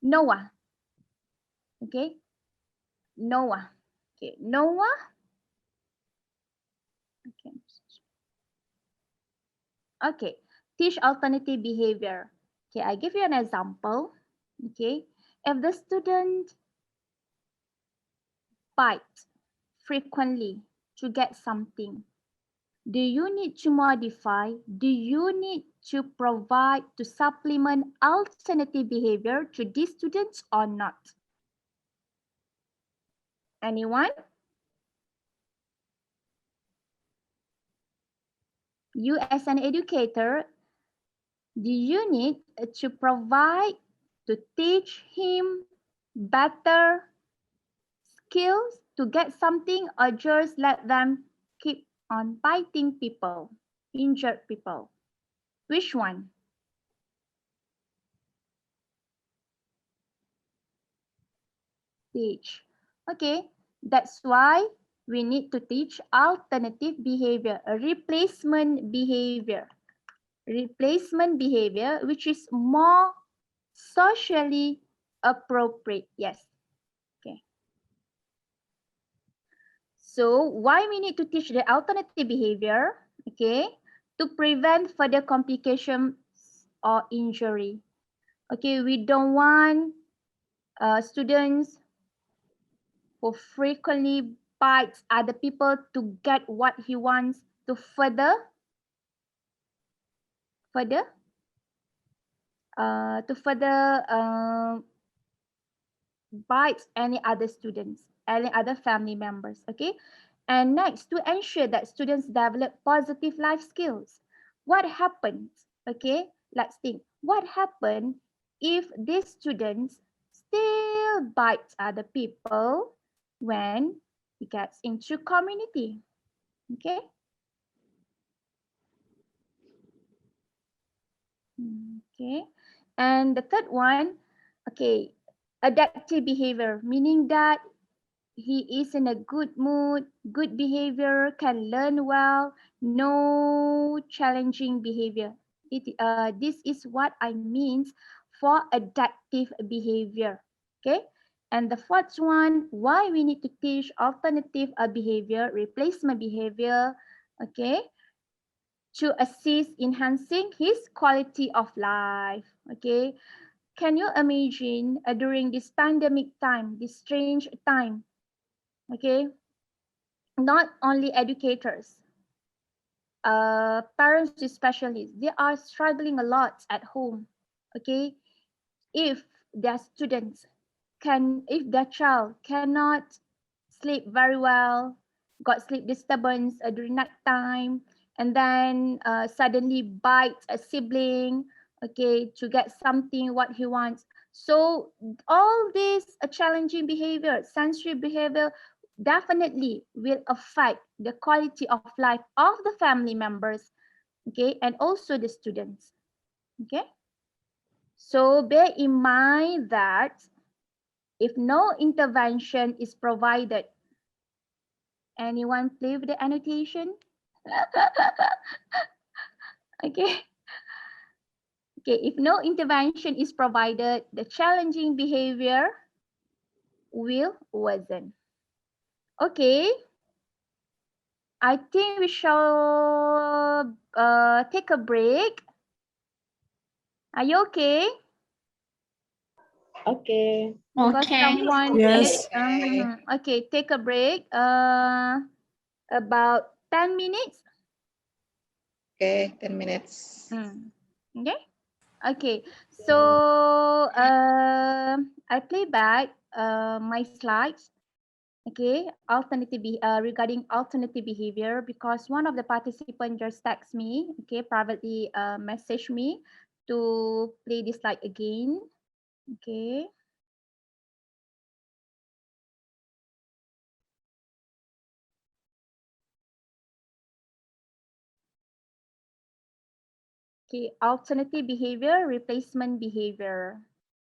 Noah. Okay. Noah. Okay. Noah. Okay. Okay, teach alternative behavior. Okay, I give you an example. Okay, if the student bites frequently to get something, do you need to modify? Do you need to provide to supplement alternative behavior to these students or not? Anyone? You as an educator, do you need to provide to teach him better skills to get something, or just let them keep on biting people, injured people? Which one? Teach. Okay, that's why we need to teach alternative behavior, a replacement behavior. Replacement behavior, which is more socially appropriate. Yes. Okay. So why we need to teach the alternative behavior? Okay, to prevent further complications or injury. Okay, we don't want students who frequently bites other people to get what he wants to further to further bites any other students, any other family members. Okay, and next, to ensure that students develop positive life skills, what happens? Okay, let's think. What happens if these students still bites other people when he gets into community? Okay. Okay. And the third one, okay, adaptive behavior, meaning that he is in a good mood, good behavior, can learn well, no challenging behavior. This is what I mean for adaptive behavior. Okay. And the fourth one, why we need to teach alternative behavior, replacement behavior. Okay, to assist enhancing his quality of life. Okay, can you imagine during this pandemic time, this strange time? Okay, not only educators, parents especially, they are struggling a lot at home. Okay, if their students if their child cannot sleep very well, got sleep disturbance during night time, and then suddenly bites a sibling, okay, to get something what he wants. So all these challenging behavior, sensory behavior, definitely will affect the quality of life of the family members, okay, and also the students. Okay, so bear in mind that if no intervention is provided, anyone play with the annotation? Okay. Okay, if no intervention is provided, the challenging behavior will worsen. Okay, I think we shall take a break. Are you okay? Okay. Because Okay. someone Yes. okay, take a break. About 10 minutes. Okay, 10 minutes. Okay. Okay. So I play back my slides. Okay, regarding alternative behavior, because one of the participants just text me, okay, privately message me to play this slide again. Okay. Okay, alternative behavior, replacement behavior.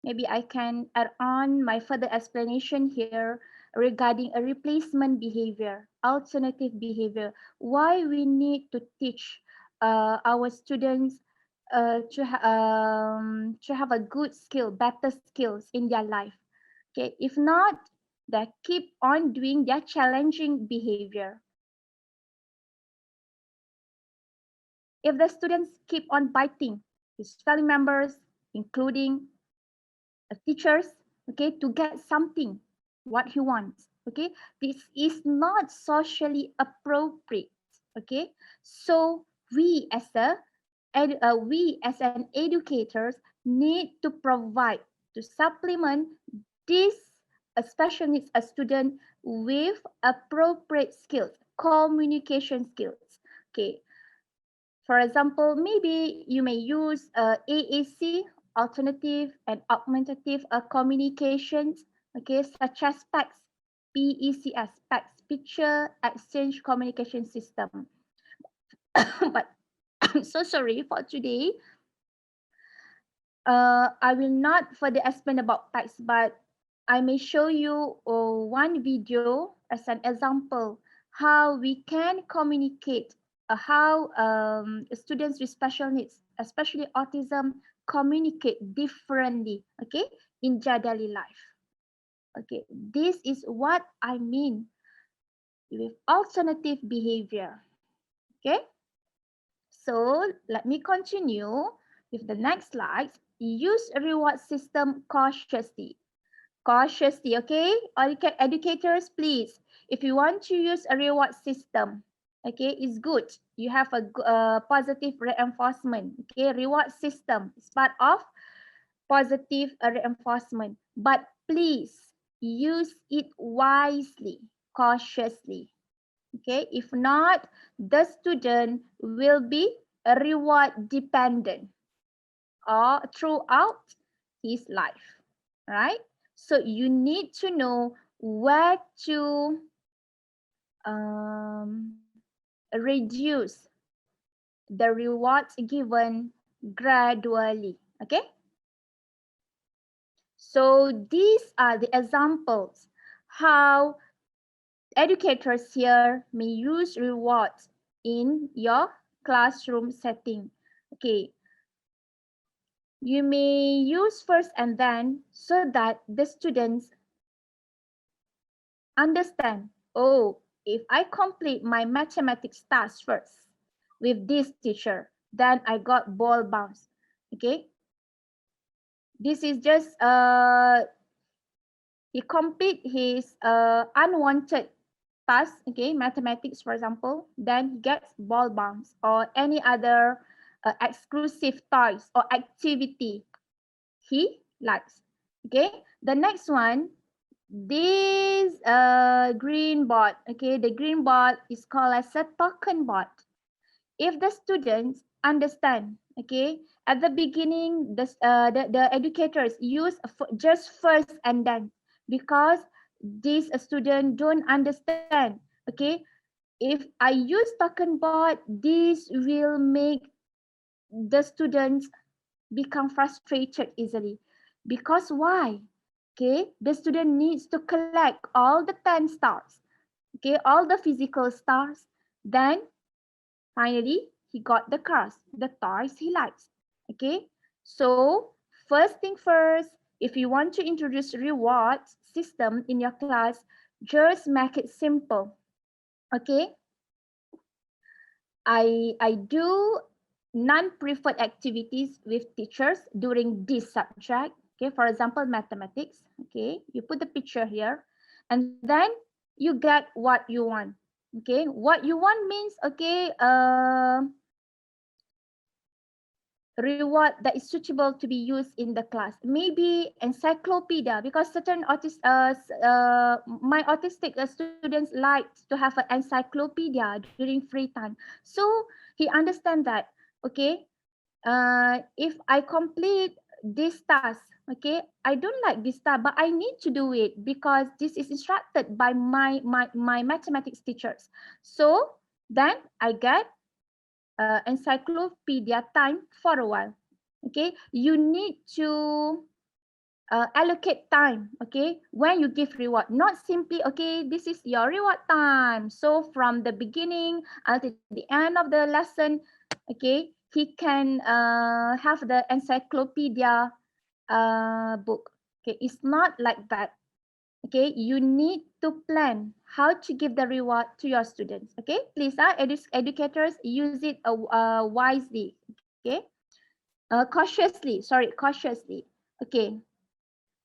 Maybe I can add on my further explanation here regarding a replacement behavior, alternative behavior. Why we need to teach our students to have a good skill, better skills in their life. Okay, if not, they keep on doing their challenging behavior. If the students keep on biting his family members, including teachers, okay, to get something what he wants, okay, this is not socially appropriate. Okay, so we as an educators need to provide, to supplement this special needs a student with appropriate skills, communication skills. Okay, for example, maybe you may use AAC, alternative and augmentative communications, okay, such as PACS, PECS, PACS, Picture Exchange Communication System. But I'm so sorry for today. I will not further explain about PACS, but I may show you one video as an example how we can communicate, how students with special needs, especially autism, communicate differently, okay, in their daily life. Okay, this is what I mean with alternative behavior. Okay, so let me continue with the next slide. use a reward system cautiously. Cautiously, okay? Educators, please, if you want to use a reward system, okay, it's good. You have a positive reinforcement, okay? Reward system is part of positive reinforcement, but please use it wisely, cautiously, okay? If not, the student will be reward dependent or throughout his life, right? So you need to know where to reduce the rewards given gradually, okay? So these are the examples how educators here may use rewards in your classroom setting. Okay, you may use first and then so that the students understand, oh, if I complete my mathematics task first with this teacher, then I got ball bounce. Okay, this is just he complete his unwanted task, okay, mathematics for example, then he gets ball bounce or any other exclusive toys or activity he likes. Okay, the next one, this green board, okay, the green board is called as a token board. If the students understand, okay, at the beginning the educators use just first and then, because this student don't understand, okay, if I use token board, this will make the students become frustrated easily. Because why? Okay, the student needs to collect all the 10 stars, okay, all the physical stars. Then finally, he got the cars, the toys he likes. Okay, so first thing first, if you want to introduce reward system in your class, just make it simple. Okay, I do non-preferred activities with teachers during this subject. Okay, for example, mathematics. Okay, you put the picture here, and then you get what you want. Okay, what you want means, okay, reward that is suitable to be used in the class. Maybe encyclopedia, because certain my autistic students like to have an encyclopedia during free time. So he understand that, okay, if I complete this task, okay, I don't like this task, but I need to do it because this is instructed by my mathematics teachers. So then I get encyclopedia time for a while. Okay, you need to allocate time, okay, when you give reward, not simply, okay, this is your reward time, so from the beginning until the end of the lesson, okay, he can have the encyclopedia book. Okay, it's not like that. Okay, you need to plan how to give the reward to your students. Okay, please, educators, use it wisely. Okay, cautiously. Okay,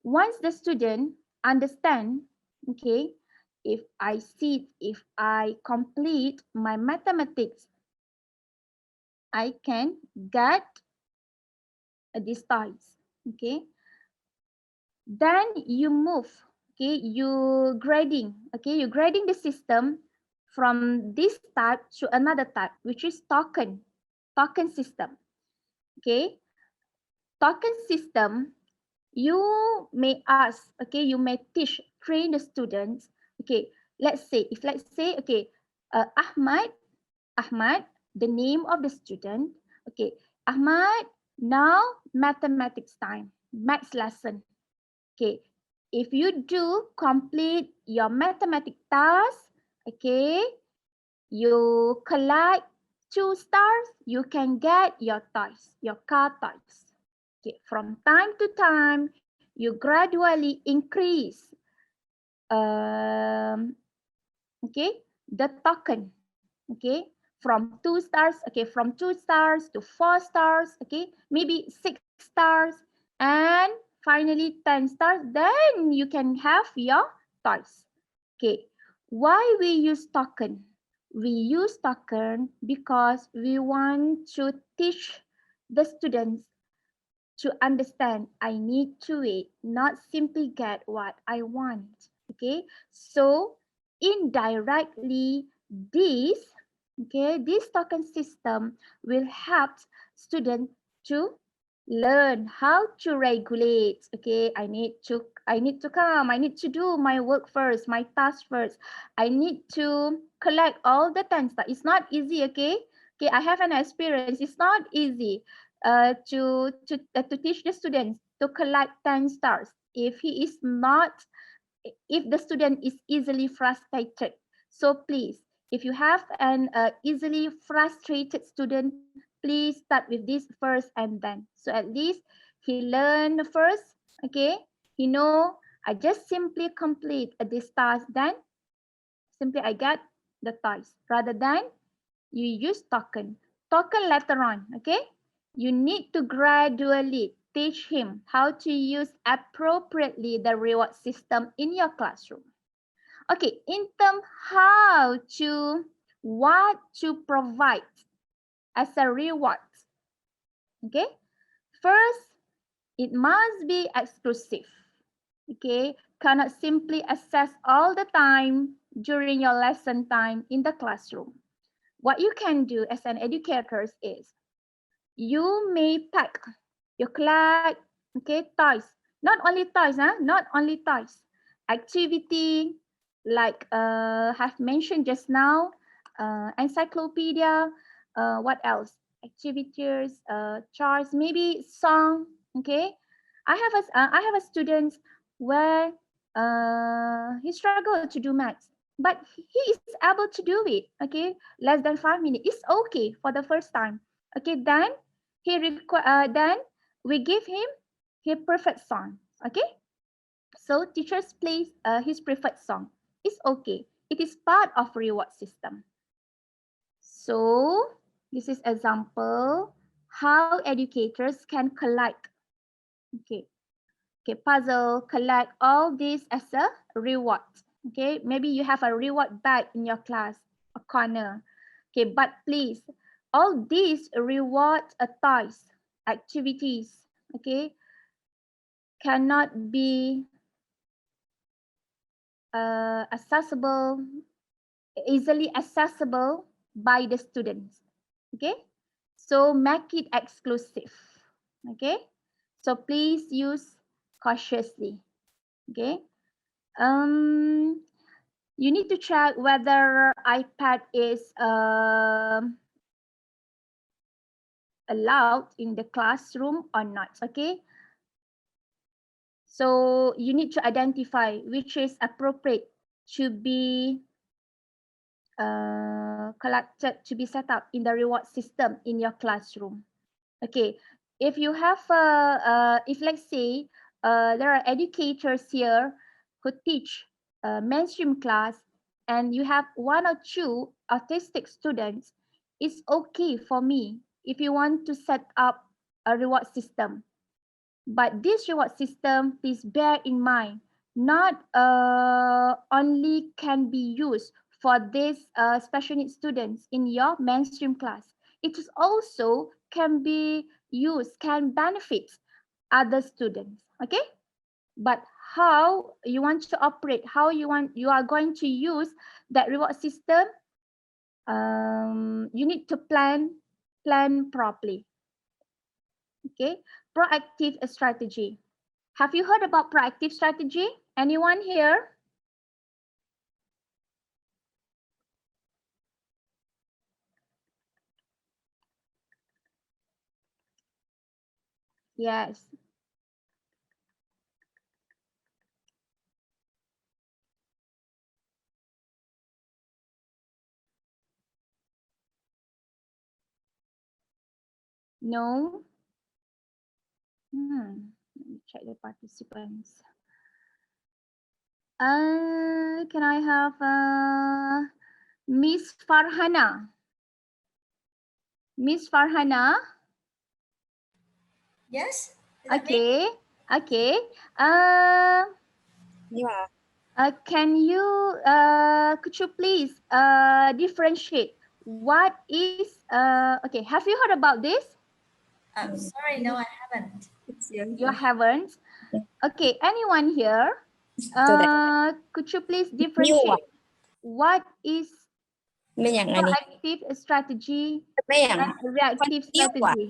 once the student understand, okay, if I complete my mathematics, I can get these toys. Okay, then you move, okay, you grading the system from this type to another type, which is token system. Okay, token system, you may ask, okay, you may train the students. Okay, let's say, okay, Ahmad, the name of the student. Okay, Ahmad, now mathematics time, maths lesson. Okay, if you do complete your mathematics task, okay, you collect 2 stars, you can get your toys, your car toys. Okay, from time to time, you gradually increase, okay, the token, okay, from 2 stars, okay, from 2 stars to 4 stars, okay, maybe 6 stars, and finally 10 stars, then you can have your toys. Okay, why we use token? We use token because we want to teach the students to understand I need to wait, not simply get what I want. Okay, so indirectly, this token system will help students to learn how to regulate. Okay, I need to come, I need to do my work first, my task first. I need to collect all the 10 stuff. It's not easy, okay, I have an experience. It's not easy to teach the students to collect 10 stars if he is not, if the student is easily frustrated. So please, if you have an easily frustrated student, please start with this first and then. So at least he learn first, okay? He know I just simply complete this task, then simply I get the toys rather than you use token. Token later on, okay? You need to gradually teach him how to use appropriately the reward system in your classroom. Okay, in terms what to provide as a reward. Okay, first, it must be exclusive. Okay, cannot simply access all the time during your lesson time in the classroom. What you can do as an educator is you may pack your collect, okay, toys. Not only toys, not only toys. Activity like have mentioned just now, encyclopedia, what else? Activities, charts, maybe song, okay. I have a student where he struggled to do maths, but he is able to do it, okay, less than 5 minutes. It's okay for the first time. Okay, then then we give him his preferred song. Okay, so teachers plays his preferred song. It's okay. It is part of reward system. So this is example how educators can collect. Okay, okay, puzzle, collect all this as a reward. Okay, maybe you have a reward bag in your class, a corner. Okay, but please, all these reward toys, activities, okay, cannot be accessible, easily accessible by the students. Okay, so make it exclusive. Okay, so please use cautiously. Okay, you need to check whether iPad is allowed in the classroom or not. Okay, so you need to identify which is appropriate to be collected, to be set up in the reward system in your classroom. Okay, if you have if let's say there are educators here who teach mainstream class, and you have one or two autistic students, it's okay for me if you want to set up a reward system. But this reward system, please bear in mind, not only can be used for these special needs students in your mainstream class. It is also can be used, can benefit other students. Okay, but how you want to operate, how you are going to use that reward system, you need to plan properly. Okay, proactive strategy. Have you heard about proactive strategy? Anyone here? Yes. No? Let me check the participants. Can I have Miss Farhana? Miss Farhana? Yes? Is that me? Okay. Okay. Yeah. Can you could you please differentiate what is okay? Have you heard about this? Sorry, no, I haven't. You haven't. Okay. Anyone here? Could you please differentiate what is ไม่อย่างอันนี้ proactive strategy ไม่อย่าง and reactive คนเดียวอะ strategy?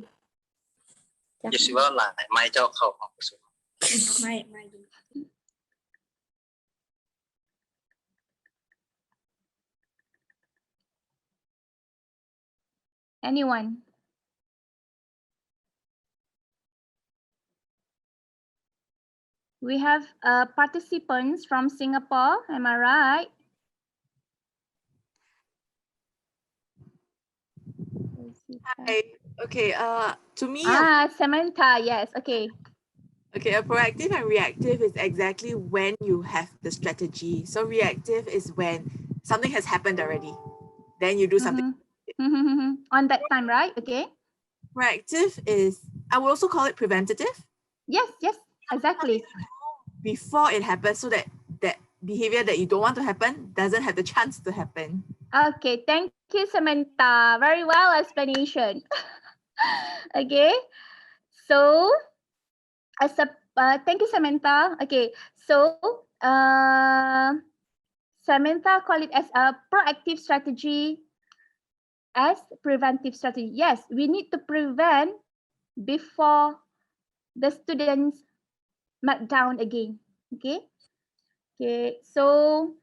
อย่าสิว่าหลายไม้เจ้าเข้าของประสบ ไม่ Anyone? We have participants from Singapore. Am I right? Hi. Okay. To me, Samantha. Yes. Okay. okay, a proactive and reactive is exactly when you have the strategy. So reactive is when something has happened already, then you do something. On that time, right? Okay. Proactive is, I would also call it preventative, Yes. Yes. Exactly. before it happens, so that that behavior that you don't want to happen doesn't have the chance to happen. Okay. Thank you, Samantha. Very well explanation. Okay. So, as a thank you, Samantha. Okay. So, Samantha call it as a proactive strategy, as preventive strategy. Yes, we need to prevent before the students meltdown again. Okay. Okay. So,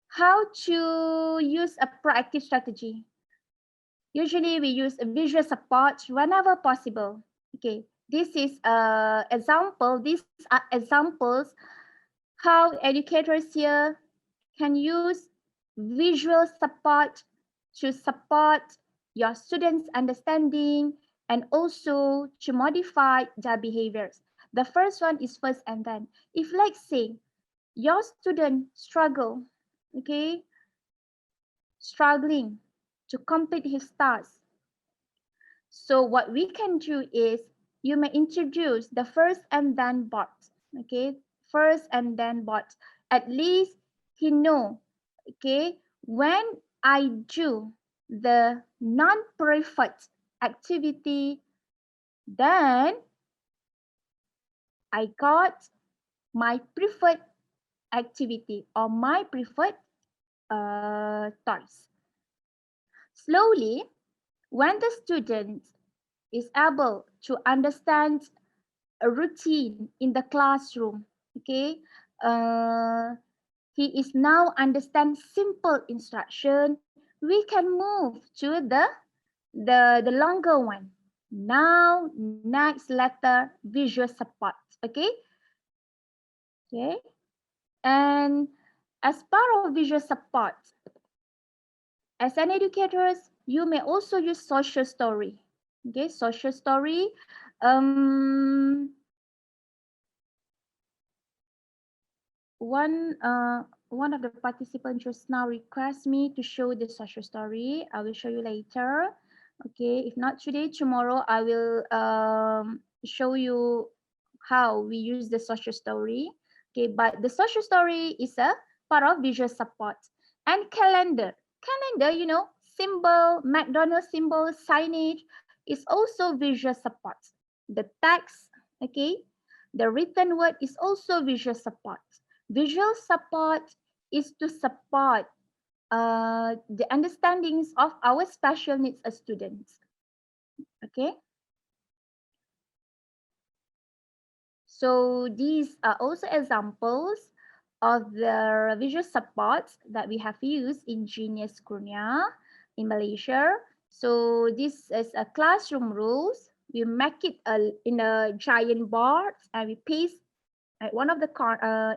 how to use a proactive strategy? Usually, we use a visual support whenever possible. Okay. This is example. These are examples how educators here can use visual support to support your students' understanding and also to modify their behaviors. The first one is first and then. If, like, say, your student struggling to complete his task. So what we can do is you may introduce the first and then but. Okay, first and then but. At least he know, okay, when I do the non-preferred activity, then I got my preferred activity or my preferred toys. Slowly, when the student is able to understand a routine in the classroom, okay, he is now understand simple instruction, we can move to the longer one. Now, next letter, visual support, okay? Okay, and as part of visual support, as an educator, you may also use social story. Okay, social story. One of the participants just now requests me to show the social story. I will show you later. Okay, if not today, tomorrow I will show you how we use the social story. Okay, but the social story is a part of visual support. And calendar. Calendar, you know, symbol, McDonald's symbol, signage is also visual support. The text, okay, the written word is also visual support. Visual support is to support the understandings of our special needs as students. Okay. So these are also examples of the visual supports that we have used in Genius Kurnia in Malaysia. So this is a classroom rules. We make it in a giant board and we paste at one of the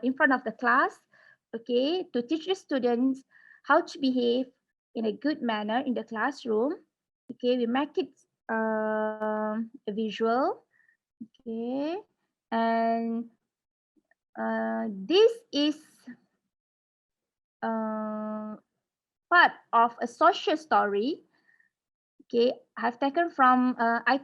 in front of the class, okay, to teach the students how to behave in a good manner in the classroom. Okay, we make it a visual. Okay, and this is part of a social story Okay, I've taken from I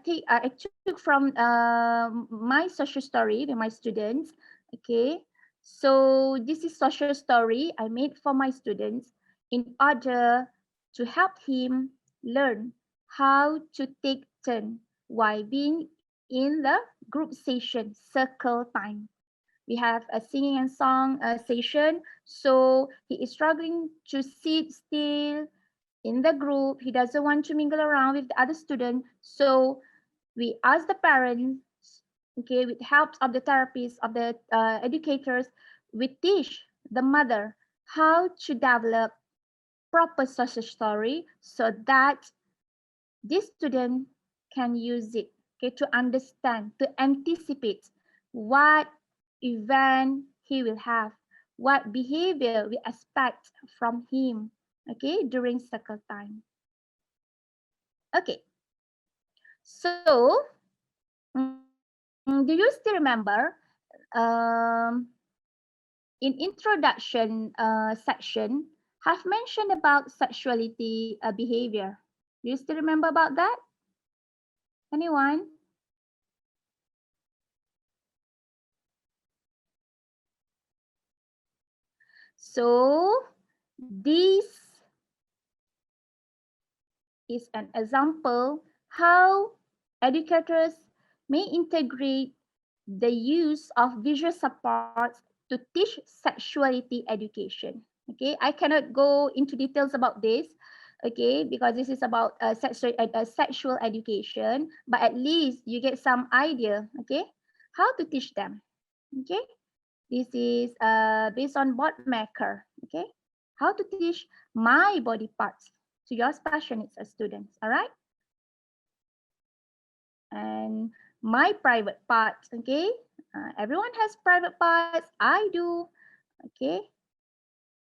took from my social story with my students. Okay, so this is social story I made for my students in order to help him learn how to take turn while being in the group session circle time. We have a singing and song session, so he is struggling to sit still in the group. He doesn't want to mingle around with the other student. So we ask the parents, okay, with help of the therapists, of the educators, we teach the mother how to develop proper social story so that this student can use it, okay, to understand, to anticipate what event he will have, what behavior we expect from him, okay, during circle time. Okay, so do you still remember in introduction section have mentioned about sexuality behavior? Do you still remember about that? Anyone? So this is an example how educators may integrate the use of visual supports to teach sexuality education. Okay, I cannot go into details about this, okay, because this is about sexual education, but at least you get some idea, okay, how to teach them. Okay, this is based on Boardmaker. Okay, how to teach my body parts to your special needs students. All right, and my private parts. Okay, everyone has private parts. I do. Okay,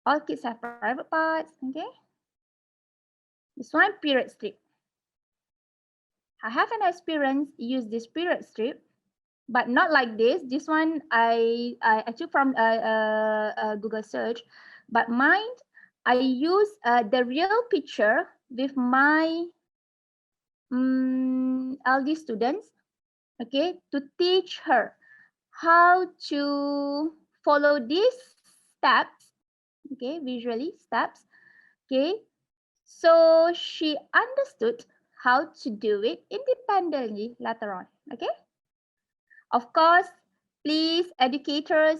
all kids have private parts. Okay, this one period strip. I have an experience use this period strip, but not like this. This one I took from Google search, but mine I use the real picture with my LD students, okay, to teach her how to follow these steps, okay, visually steps, okay. So she understood how to do it independently later on, okay. Of course, please, educators,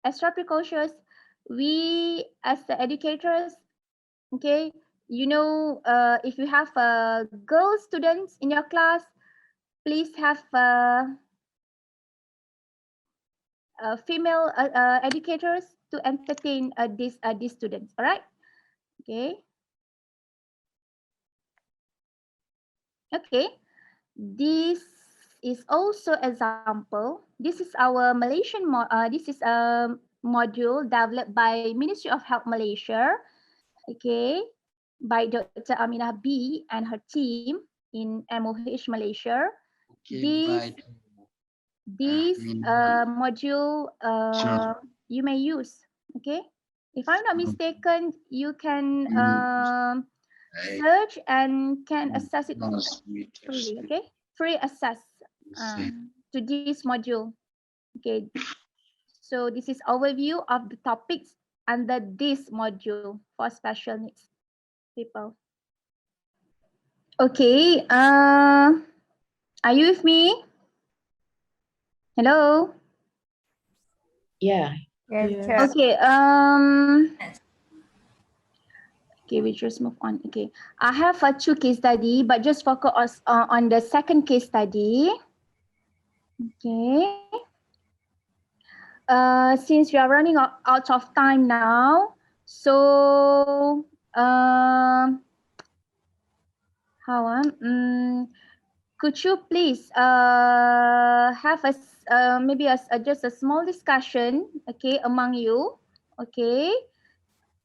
extra precautions, we as the educators, okay, you know, if you have girl students in your class, please have female educators to entertain these students, all right? Okay. Okay, this is also example. This is our Malaysian this is a module developed by Ministry of Health Malaysia, okay, by Dr. Aminah B and her team in MOH Malaysia. This module you may use, okay. If I'm not mistaken, you can search and can access it free, okay, free access to this module, okay. So this is overview of the topics under this module for special needs people. Okay, are you with me? Hello. Yeah. Yes. Okay. Okay, we just move on. Okay, I have a 2 case study, but just focus on the second case study. Okay. Since we are running out of time now, so could you please have maybe just a small discussion, okay, among you, okay?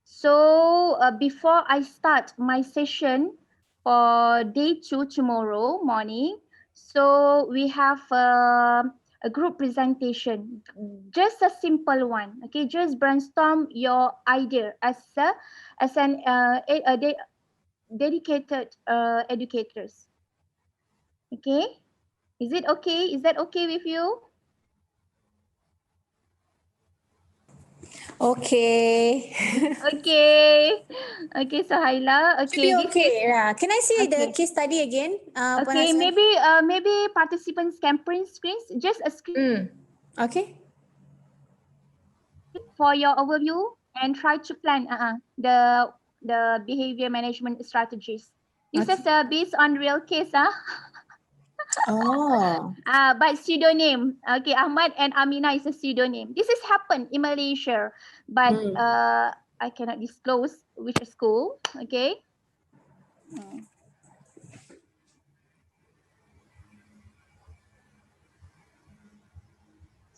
So before I start my session for day 2 tomorrow morning, so we have a group presentation, just a simple one, okay? Just brainstorm your idea as dedicated educators. Okay, is it okay? Is that okay with you? Okay. Okay, okay, Sohaila. Should be Okay, this is okay. Yeah. Can I see the okay. case study again? Puan Okay, Hassan? maybe participants can print screens, just a screen Okay. for your overview and try to plan the behavior management strategies. This is based on real case, Oh. but pseudonym. Okay, Ahmad and Amina is a pseudonym. This has happened in Malaysia, but I cannot disclose which school. Okay.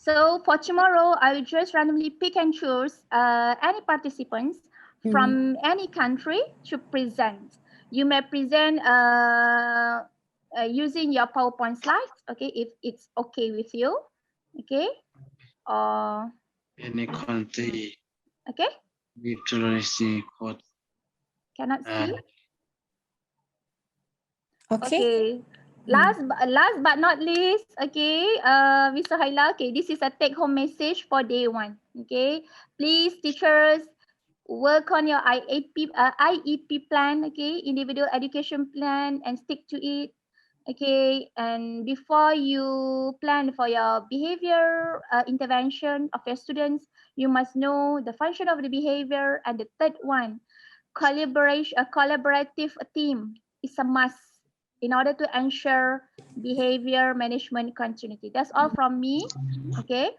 So for tomorrow, I will just randomly pick and choose any participants from any country to present. You may present using your PowerPoint slides, okay, if it's okay with you, okay, or Any country okay, literacy code. cannot see. Okay. Okay. Last but not least, okay, Mr. Haila, okay, this is a take-home message for day 1. Okay, please, teachers, work on your IEP plan, okay, individual education plan, and stick to it. Okay, and before you plan for your behavior intervention of your students, you must know the function of the behavior. And the third one, collaborative team is a must in order to ensure behavior management continuity. That's all from me. Okay.